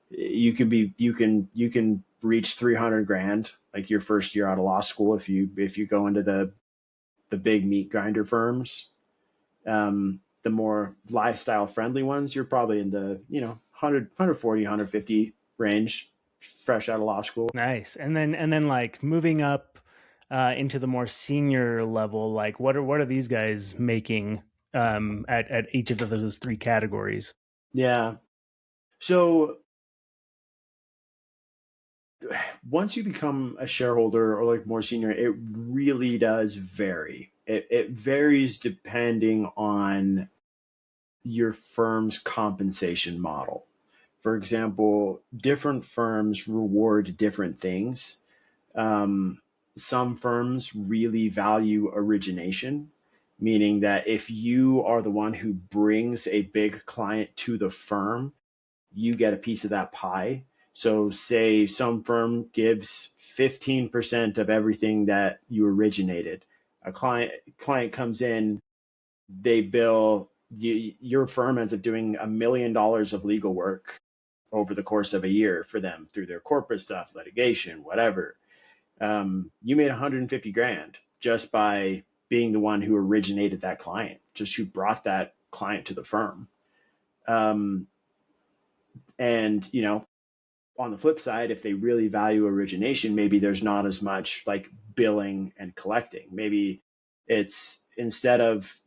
you can reach 300 grand like your first year out of law school if you go into the big meat grinder firms. The more lifestyle friendly ones, you're probably in the 100 140 150 range fresh out of law school. Nice. And then like moving up into the more senior level, like what are these guys making at each of those three categories? Yeah. So once you become a shareholder or like more senior, it really does vary. It varies depending on your firm's compensation model. For example, different firms reward different things. Um, some firms really value origination, meaning that if you are the one who brings a big client to the firm, you get a piece of that pie. So say some firm gives 15% of everything that you originated. A client comes in, they bill your firm ends up doing $1 million of legal work over the course of a year for them through their corporate stuff, litigation, whatever. You made 150 grand just by being the one who originated that client, just who brought that client to the firm. Um, and on the flip side, if they really value origination, maybe there's not as much like billing and collecting. Maybe it's instead of,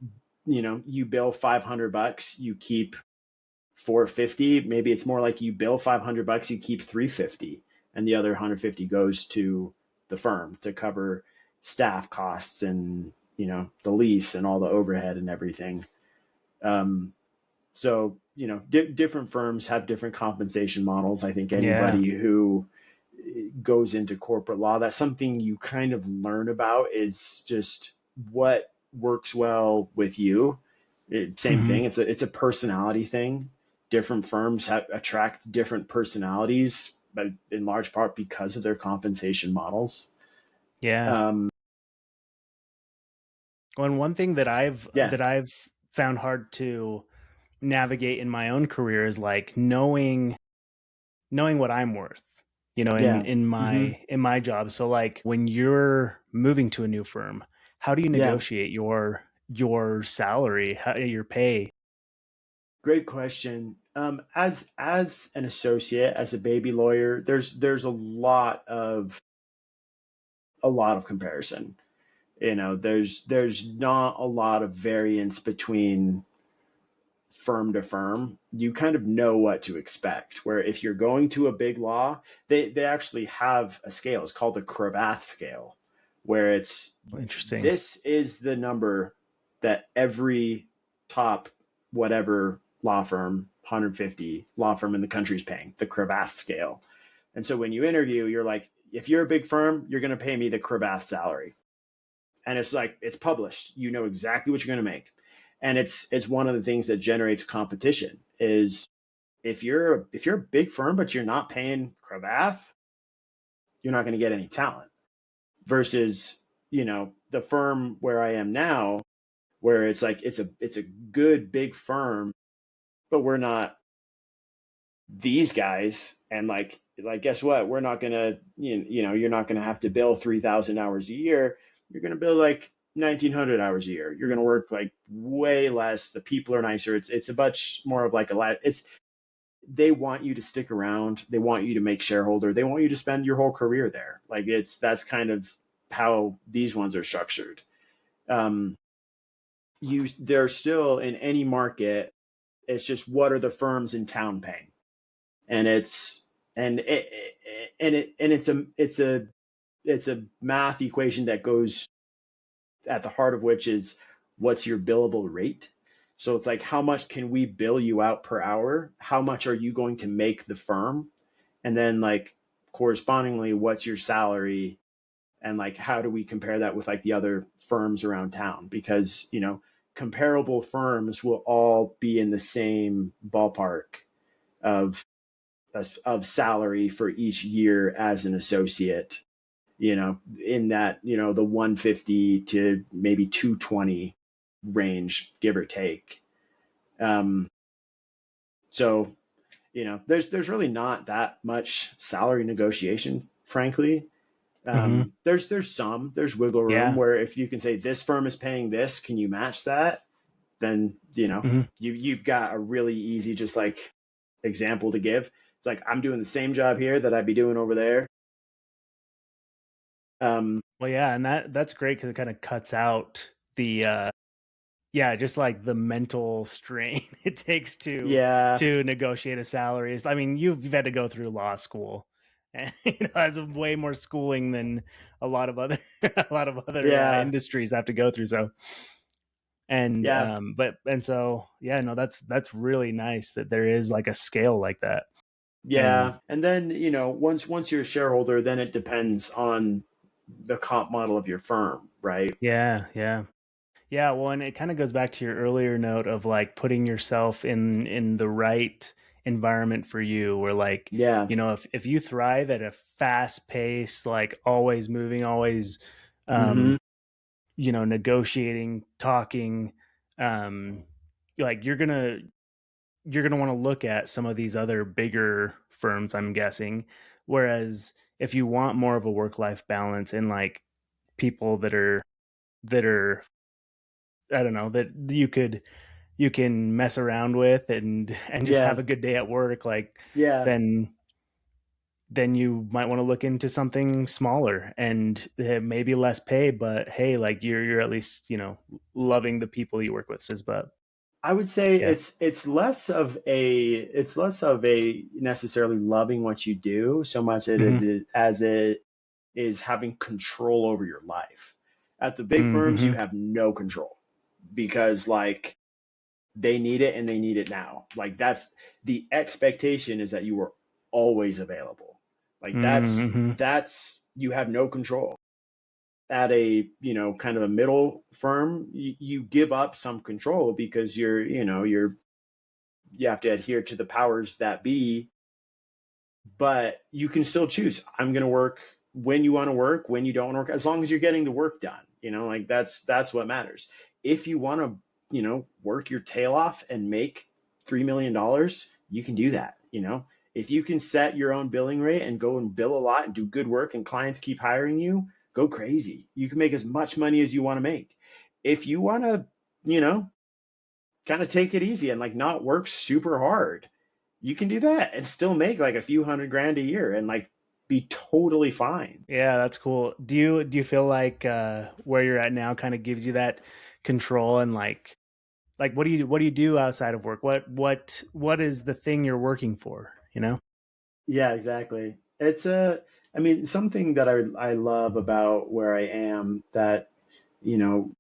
you bill $500, you keep 450. Maybe it's more like you bill $500, you keep 350, and the other 150 goes to the firm to cover staff costs and, the lease and all the overhead and everything. So, different firms have different compensation models. I think Yeah. anybody who goes into corporate law, that's something you kind of learn about, is just what works well with you. Same Mm-hmm. thing. It's a personality thing. Different firms attract different personalities, but in large part because of their compensation models. Yeah. Um, Well, and one thing that yeah, I've found hard to navigate in my own career is like knowing what I'm worth, yeah, hmm in my job. So like when you're moving to a new firm, how do you yeah. negotiate your salary, your pay? Great question. As an associate, as a baby lawyer, there's a lot of comparison. There's not a lot of variance between firm to firm. You kind of know what to expect. Where if you're going to a big law, they actually have a scale. It's called the Cravath scale, where it's Interesting. this is the number that every top whatever law firm, 150 law firm in the country is paying, the Cravath scale. And so when you interview, you're like, if you're a big firm, you're going to pay me the Cravath salary. And it's like it's published. You know exactly what you're going to make. And it's one of the things that generates competition is if you're a big firm but you're not paying Cravath, you're not going to get any talent. Versus, the firm where I am now, where it's like it's a good big firm, but we're not these guys. And like guess what? We're not gonna you're not gonna have to bill 3,000 hours a year. You're gonna bill like 1,900 hours a year. You're gonna work like way less. The people are nicer. It's a much more of like it's they want you to stick around. They want you to make shareholder. They want you to spend your whole career there. Like that's kind of how these ones are structured. Um, they're still in any market. It's just what are the firms in town paying, and it's a math equation that goes at the heart of which is what's your billable rate. So it's like how much can we bill you out per hour? How much are you going to make the firm? And then like correspondingly, what's your salary? And like how do we compare that with like the other firms around town? Because comparable firms will all be in the same ballpark of of salary for each year as an associate, in that, the 150 to maybe 220 range, give or take. Um, so, there's really not that much salary negotiation, frankly. Hmm. There's wiggle room Yeah. where if you can say this firm is paying this, can you match that? Then, Hmm. you've got a really easy, just like example to give. It's like, I'm doing the same job here that I'd be doing over there. Um, Well, yeah, and that's great because it kind of cuts out the yeah, just like the mental strain it takes yeah, to negotiate a salary. I mean, you've had to go through law school, and that's way more schooling than a lot of other a lot of other yeah, industries have to go through. So, and yeah, so yeah, no, that's really nice that there is like a scale like that. And yeah. And then, once you're a shareholder, then it depends on the comp model of your firm, right? yeah, yeah. Yeah, well, and it kind of goes back to your earlier note of like putting yourself in the right environment for you, where like, Yeah. if you thrive at a fast pace, like always moving, always hmm um, negotiating, talking, um, like you're gonna want to look at some of these other bigger firms, I'm guessing. Whereas if you want more of a work-life balance and like people that are I don't know, that you can mess around with and just Yeah. have a good day at work, like Yeah. then then you might want to look into something smaller and maybe less pay, but hey, like you're at least loving the people you work with. But I would say yeah. it's less of a necessarily loving what you do so much Hmm. as it is having control over your life. At the big firms, you Hmm. have no control because like they need it and they need it now. Like that's the expectation is that you are always available. Like Hmm. that's you have no control. At a, kind of a middle firm, you give up some control because you have to adhere to the powers that be, but you can still choose. I'm going to work when you want to work, when you don't want to work, as long as you're getting the work done, like that's what matters. If you want to, work your tail off and make $3 million, you can do that. If you can set your own billing rate and go and bill a lot and do good work and clients keep hiring you, go crazy. You can make as much money as you want to make. If you want to, you know, kind of take it easy and like not work super hard, you can do that and still make like a few hundred grand a year and like be totally fine. Yeah, that's cool. Do you feel like where you're at now kind of gives you that control and like what do you do outside of work? What is the thing you're working for, you know? Yeah, exactly. I mean, something that I love about where I am that, you know,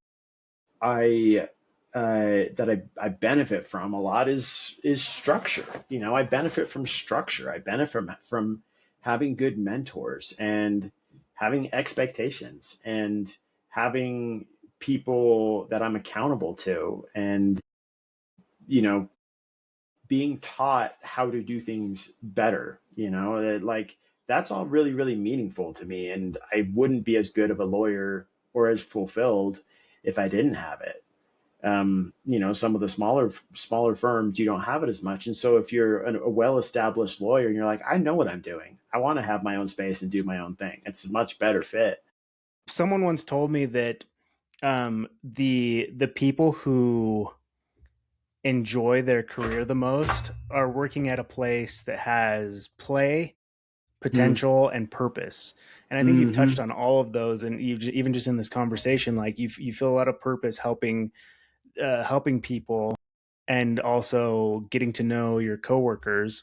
I I benefit from a lot is structure. I benefit from structure. I benefit from having good mentors and having expectations and having people that I'm accountable to and you know being taught how to do things better. Like that's all really really meaningful to me, and I wouldn't be as good of a lawyer or as fulfilled if I didn't have it. Some of the smaller firms, you don't have it as much. And so if you're a well-established lawyer and you're like, I know what I'm doing, I want to have my own space and do my own thing, it's a much better fit. Someone once told me that the people who enjoy their career the most are working at a place that has play, Mm, potential, and purpose. And I think you've touched hmm on all of those, and you even just in this conversation, like you feel a lot of purpose helping people, and also getting to know your coworkers.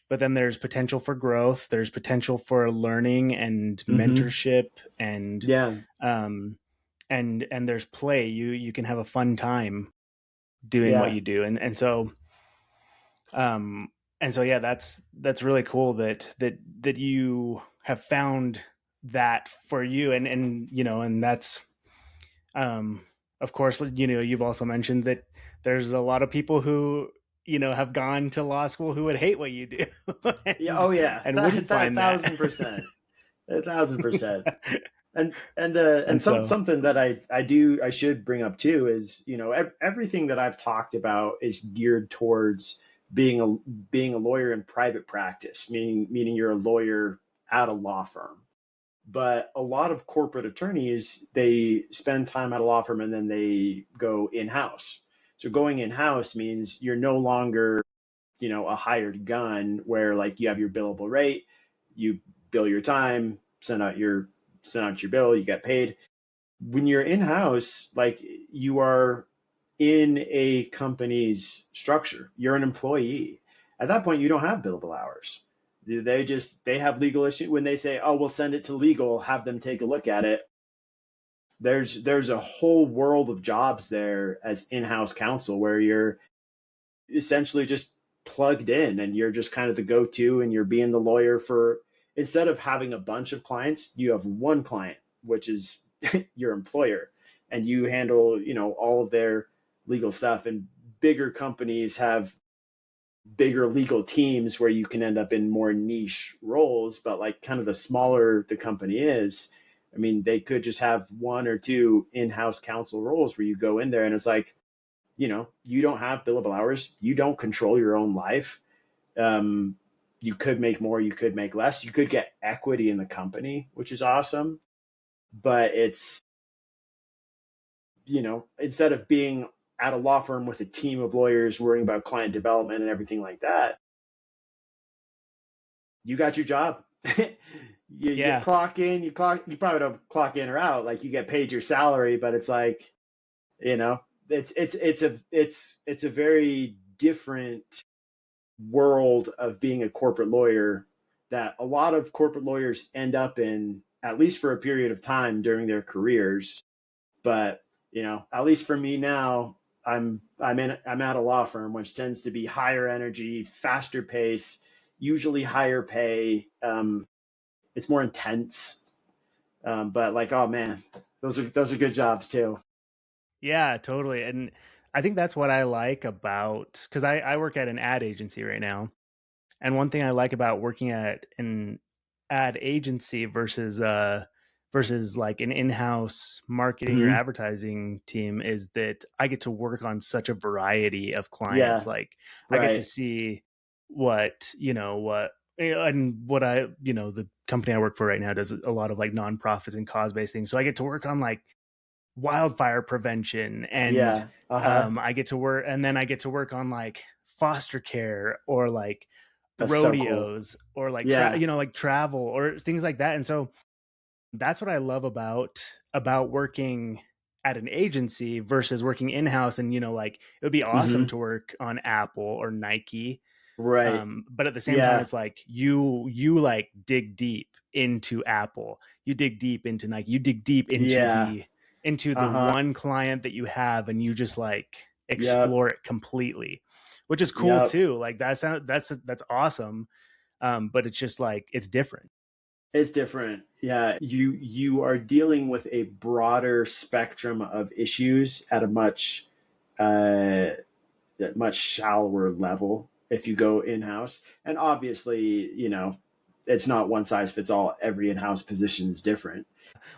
But then there's potential for growth. There's potential for learning and hmm mentorship, and Yeah, um, and there's play. You can have a fun time doing what yeah, you do, um, and so yeah, that's really cool that you have found that for you, and that's um, of course, you've also mentioned that there's a lot of people who have gone to law school who would hate what you do yeah. and Oh yeah, and wouldn't that find that. 1,000%, 1,000%. And And so something that I should bring up too is everything that I've talked about is geared towards being a lawyer in private practice, meaning you're a lawyer at a law firm. But a lot of corporate attorneys, they spend time at a law firm and then they go in-house. So going in-house means you're no longer a hired gun where like you have your billable rate, you bill your time, send out your bill, you get paid. When you're in house, like you are in a company's structure, you're an employee. At that point, you don't have billable hours. They have legal issue when they say, oh, we'll send it to legal, have them take a look at it. There's a whole world of jobs there as in-house counsel where you're essentially just plugged in and you're just kind of the go-to and you're being the lawyer for, instead of having a bunch of clients, you have one client, which is your employer, and you handle all of their legal stuff. And bigger companies have bigger legal teams where you can end up in more niche roles, but like kind of the smaller the company is, I mean, they could just have one or two in-house counsel roles where you go in there and it's like, you don't have billable hours. You don't control your own life. Um, you could make more, you could make less. You could get equity in the company, which is awesome. But it's, instead of being at a law firm with a team of lawyers worrying about client development and everything like that, you got your job. You yeah, clock in, you probably don't clock in or out. Like you get paid your salary, but it's like, you know, it's a very different world of being a corporate lawyer that a lot of corporate lawyers end up in, at least for a period of time during their careers. But at least for me now, I'm at a law firm, which tends to be higher energy, faster pace, usually higher pay. It's more intense, but like, oh man, those are good jobs too. yeah, totally. And I think that's what I like about, because I work at an ad agency right now. And one thing I like about working at an ad agency versus like an in-house marketing or Hmm. advertising team is that I get to work on such a variety of clients. Yeah. Like I get to Right. see what and what the company I work for right now does a lot of like nonprofits and cause-based things. So I get to work on like wildfire prevention, and Yeah. Uh-huh. I get to work, and then I get to work on like foster care or like That's so cool. rodeos or like Yeah. like travel or things like that. And so that's what I love about working at an agency versus working in-house. And like it would be awesome Hmm. to work on Apple or Nike, Right. but at the same time Yeah. it's like you like dig deep into Apple, you dig deep into Nike, you dig deep Yeah. into the Uh-huh. one client that you have, and you just like Yep. explore it completely, which is cool Yep. too. Like that's awesome. But it's just like it's different. It's different. Yeah. You are dealing with a broader spectrum of issues at a uh much shallower level if you go in-house. And obviously, it's not one size fits all. Every in-house position is different.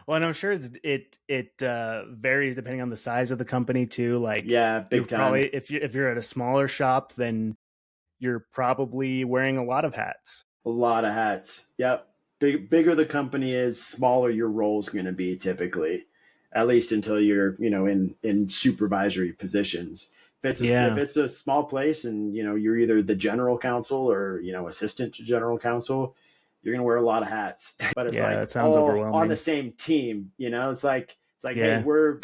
Well, and I'm sure it varies depending on the size of the company too. Like Yeah, you're big probably, time. if you're at a smaller shop, then you're probably wearing a lot of hats. A lot of hats. Yep. Bigger the company is, smaller your role's going to be typically, at least until you're, in supervisory positions. If Yeah. it's a small place and, you're either the general counsel or, assistant to general counsel, you're going to wear a lot of hats. But it's Yeah, like that sounds all on the overwhelming. same team, it's like, hey, Yeah. we're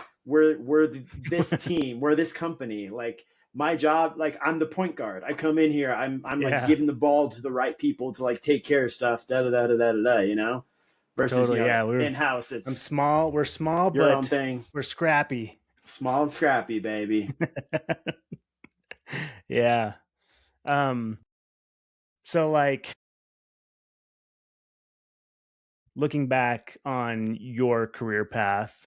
this team, we're this company. Like my job, like I'm the point guard. I come in here, I'm like Yeah, giving the ball to the right people to like take care of stuff, da da da da da da, versus, totally. Yeah, in house, I'm it's small. We're small, your own but thing, we're scrappy. small and scrappy, baby. Yeah. Um, so like looking back on your career path,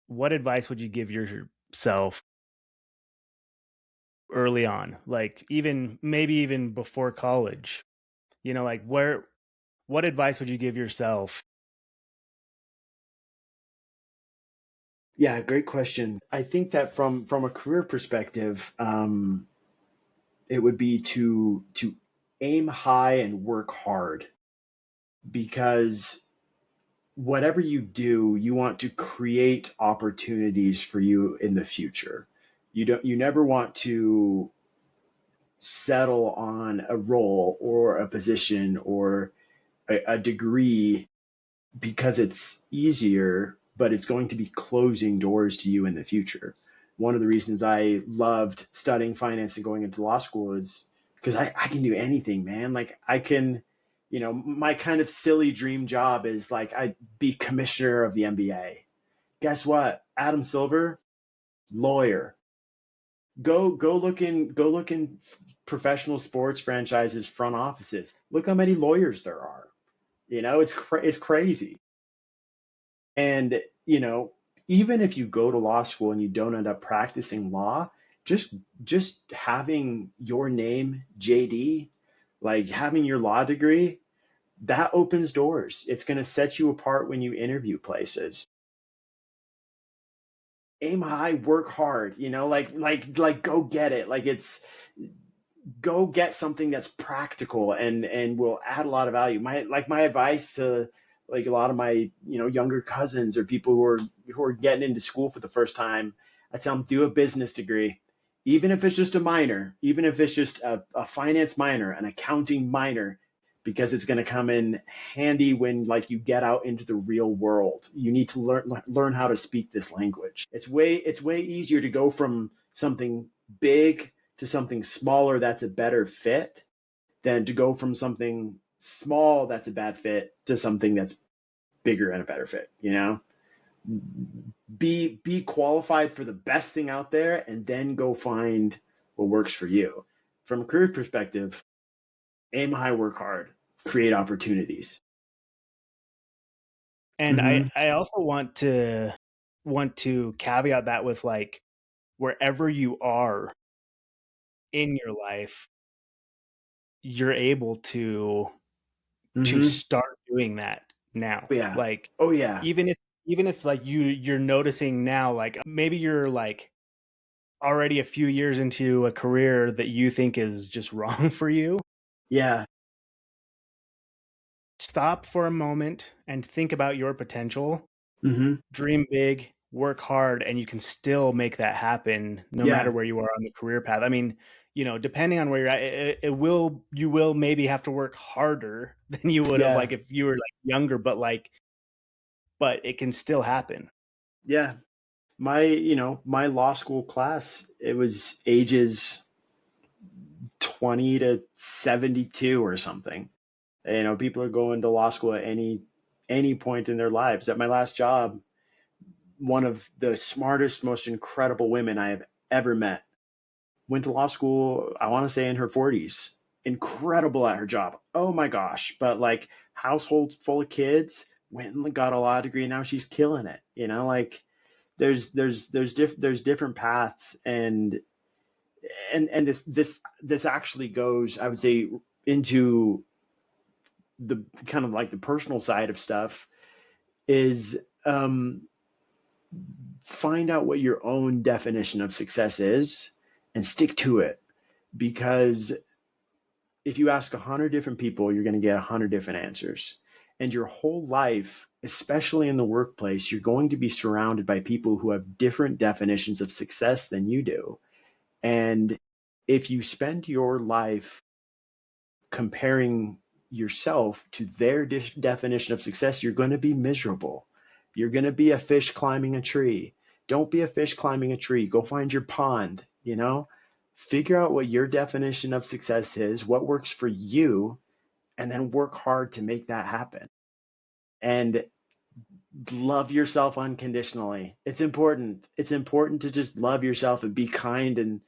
what advice would you give yourself early on? Like even maybe even before college? Like what advice would you give yourself? Yeah, great question. I think that from a career perspective, it would be to aim high and work hard, because whatever you do, you want to create opportunities for you in the future. You never want to settle on a role or a position or a degree because it's easier, but it's going to be closing doors to you in the future. One of the reasons I loved studying finance and going into law school is because I can do anything, man. Like I can, my kind of silly dream job is like I'd be commissioner of the NBA. Guess what? Adam Silver, lawyer. Go look in professional sports franchises front offices. Look how many lawyers there are. It's crazy. And, even if you go to law school and you don't end up practicing law, just having your name, JD, like having your law degree, that opens doors. It's going to set you apart when you interview places. Aim high, work hard, like go get it. Like it's go get something that's practical and will add a lot of value. My advice to like a lot of my younger cousins or people who are getting into school for the first time, I tell them do a business degree, even if it's just a minor, even if it's just a finance minor, an accounting minor, because it's going to come in handy when like you get out into the real world. You need to learn how to speak this language. It's way easier to go from something big to something smaller that's a better fit than to go from something small that's a bad fit to something that's bigger and a better fit. Be qualified for the best thing out there and then go find what works for you. From a career perspective, aim high, work hard, create opportunities. And Mm-hmm. I also want to caveat that with like wherever you are in your life, you're able to to Mm-hmm. start doing that now. Oh, yeah. Like Oh, yeah. even if like you're noticing now, like maybe you're like already a few years into a career that you think is just wrong for you, Yeah. stop for a moment and think about your potential, Mm-hmm. dream big, work hard, and you can still make that happen no matter Yeah. where you are on the career path. I mean, depending on where you're at, you will maybe have to work harder than you would have Yeah. like if you were like younger, but it can still happen. Yeah. My law school class, it was ages 20 to 72 or something. People are going to law school at any point in their lives. At my last job, one of the smartest, most incredible women I have ever met went to law school, I want to say in her 40s. Incredible at her job. Oh my gosh. But like household full of kids, went and got a law degree, and now she's killing it. Like there's different paths, and this actually goes, I would say, into the kind of like the personal side of stuff is find out what your own definition of success is and stick to it. Because if you ask 100 different people, you're going to get 100 different answers. And your whole life, especially in the workplace, you're going to be surrounded by people who have different definitions of success than you do. And if you spend your life comparing yourself to their definition of success, you're going to be miserable. You're going to be a fish climbing a tree. Don't be a fish climbing a tree. Go find your pond. Figure out what your definition of success is, what works for you, and then work hard to make that happen. And love yourself unconditionally. It's important. It's important to just love yourself and be kind and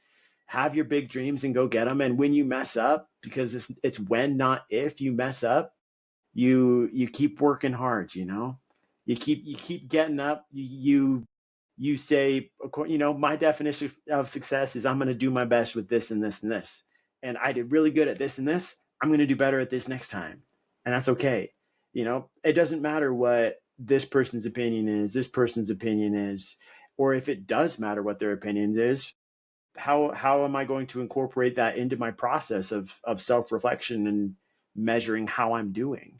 have your big dreams and go get them. And when you mess up, because it's when, not if you mess up, you keep working hard. You keep getting up. You say, my definition of success is I'm going to do my best with this and this and this. And I did really good at this and this. I'm going to do better at this next time. And that's okay. It doesn't matter what this person's opinion is, or if it does matter what their opinion is, how am I going to incorporate that into my process of self-reflection and measuring how I'm doing?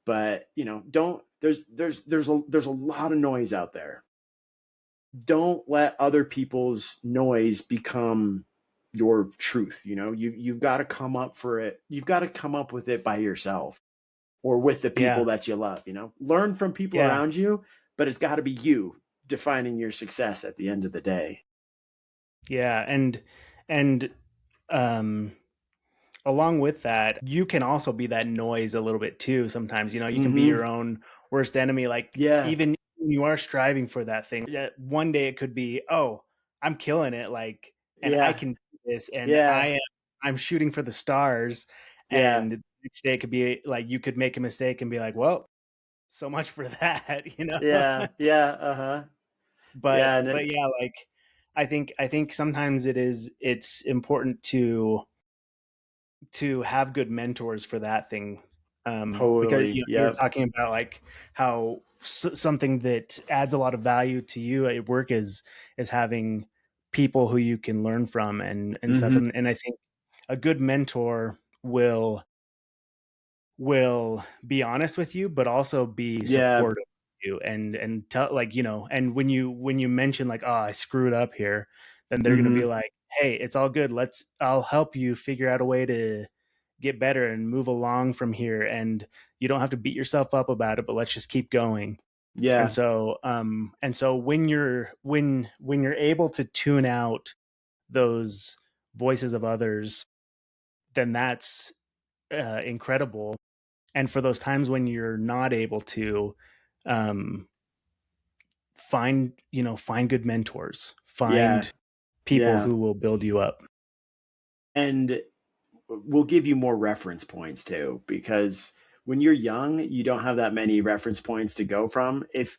But, don't, there's a lot of noise out there. Don't let other people's noise become your truth. You've got to come up for it. You've got to come up with it by yourself or with the people Yeah. that you love. Learn from people Yeah. around you, but it's got to be you defining your success at the end of the day. Yeah. And um along with that, you can also be that noise a little bit too. Sometimes, you can be Mm-hmm. your own worst enemy. Like Yeah. even when you are striving for that thing, one day it could be, oh, I'm killing it. Like, and I Yeah. can do this, and Yeah. I'm shooting for the stars. Yeah. And the next day it could be like you could make a mistake and be like, well, so much for that. Yeah. Yeah. Uh-huh. but Yeah. And but yeah, like I think sometimes it's important to have good mentors for that thing, because totally. you were Yep. talking about like how something that adds a lot of value to you at work is having people who you can learn from and stuff, Mm-hmm. and I think a good mentor will be honest with you but also be Yeah. supportive of you and tell, like, and when you mention like, oh, I screwed up here, then they're going to be Mm-hmm. like, hey, it's all good, I'll help you figure out a way to get better and move along from here, and you don't have to beat yourself up about it, but let's just keep going. and Yeah. so um and so when you're able to tune out those voices of others, then that's incredible. And for those times when you're not able to, um, find good mentors, Yeah. find people Yeah. who will build you up. And we'll give you more reference points too, because when you're young, you don't have that many reference points to go from. If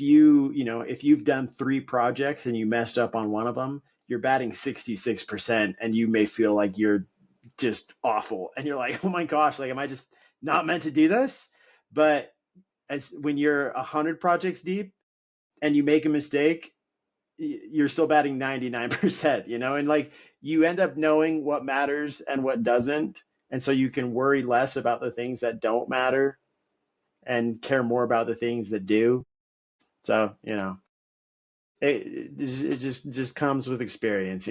you've done 3 projects and you messed up on one of them, you're batting 66%, and you may feel like you're just awful. And you're like, oh my gosh, like, am I just not meant to do this. But as when you're 100 projects deep and you make a mistake, you're still batting 99%, and like you end up knowing what matters and what doesn't. And so you can worry less about the things that don't matter and care more about the things that do. So, it just comes with experience,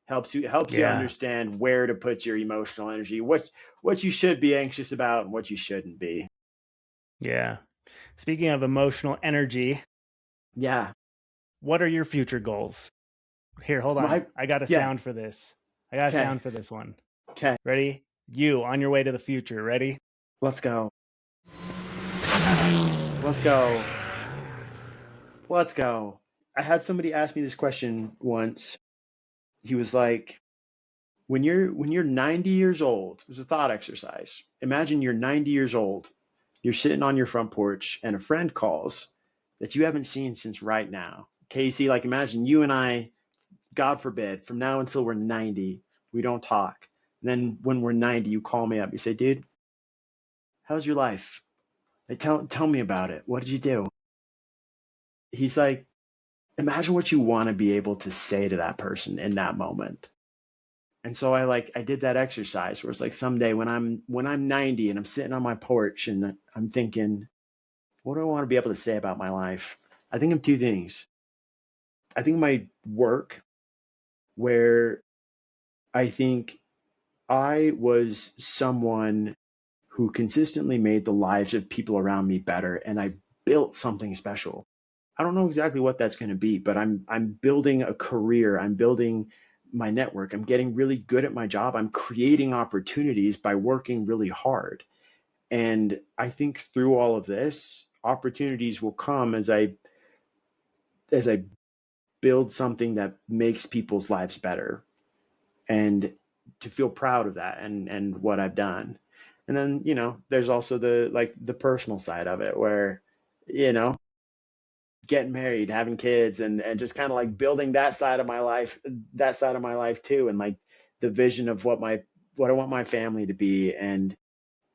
helps you Yeah. understand where to put your emotional energy, what you should be anxious about and what you shouldn't be. Yeah. Speaking of emotional energy, Yeah. what are your future goals? Here, hold on. My I got a yeah. sound for this. I got a Okay. sound for this one. Okay. Ready? You on your way to the future. Ready? Let's go. Let's go. Let's go. I had somebody ask me this question once. He was like, when you're 90 years old, it was a thought exercise. Imagine you're 90 years old, you're sitting on your front porch, and a friend calls that you haven't seen since right now. Casey, like imagine you and I, God forbid, from now until we're 90, we don't talk. And then when we're 90, you call me up. You say, dude, how's your life? Like, tell me about it. What did you do? He's like, imagine what you want to be able to say to that person in that moment. And so I did that exercise where it's like someday when I'm 90 and I'm sitting on my porch and I'm thinking, what do I want to be able to say about my life? I think of two things. I think of my work, where I think I was someone who consistently made the lives of people around me better, and I built something special. I don't know exactly what that's going to be, but I'm building a career. I'm building my network. I'm getting really good at my job. I'm creating opportunities by working really hard. And I think through all of this, opportunities will come as I build something that makes people's lives better, and to feel proud of that and what I've done. And then, there's also the personal side of it where, you know, getting married, having kids, and just kind of like building that side of my life too, and like the vision of what I want my family to be and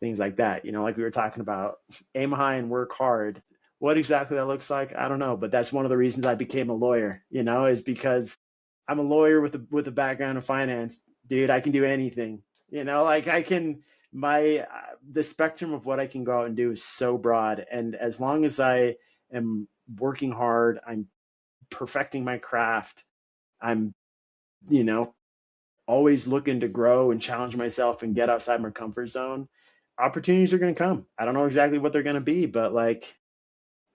things like that. Like we were talking about, aim high and work hard. What exactly that looks like, I don't know, but that's one of the reasons I became a lawyer, is because I'm a lawyer with a background in finance, dude. I can do anything, like I can, the spectrum of what I can go out and do is so broad. And as long as I am working hard, I'm perfecting my craft, I'm, you know, always looking to grow and challenge myself and get outside my comfort zone, opportunities are going to come. I don't know exactly what they're going to be, but like,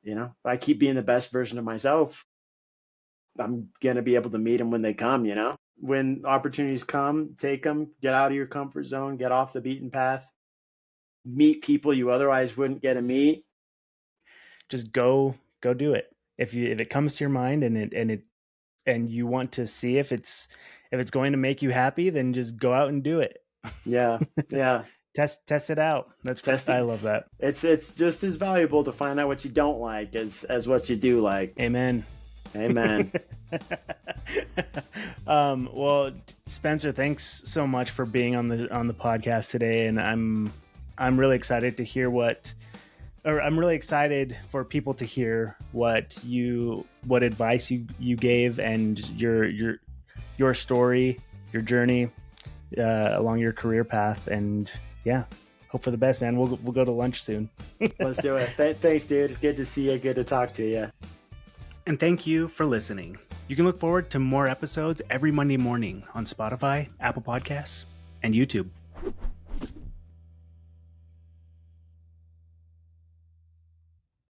if I keep being the best version of myself, I'm going to be able to meet them when they come. When opportunities come, take them, get out of your comfort zone, get off the beaten path, meet people you otherwise wouldn't get to meet. Just go do it. If it comes to your mind and you want to see if it's going to make you happy, then just go out and do it. Yeah. Yeah. Test it out. I Testing. love that. It's just as valuable to find out what you don't like as what you do like. Amen. Amen. Well, Spencer, thanks so much for being on the podcast today, and I'm really excited to hear I'm really excited for people to hear what advice you gave, and your story, your journey along your career path. And yeah, hope for the best, man. We'll go to lunch soon. Let's do it. Thanks, dude. It's good to see you. Good to talk to you. And thank you for listening. You can look forward to more episodes every Monday morning on Spotify, Apple Podcasts, and YouTube.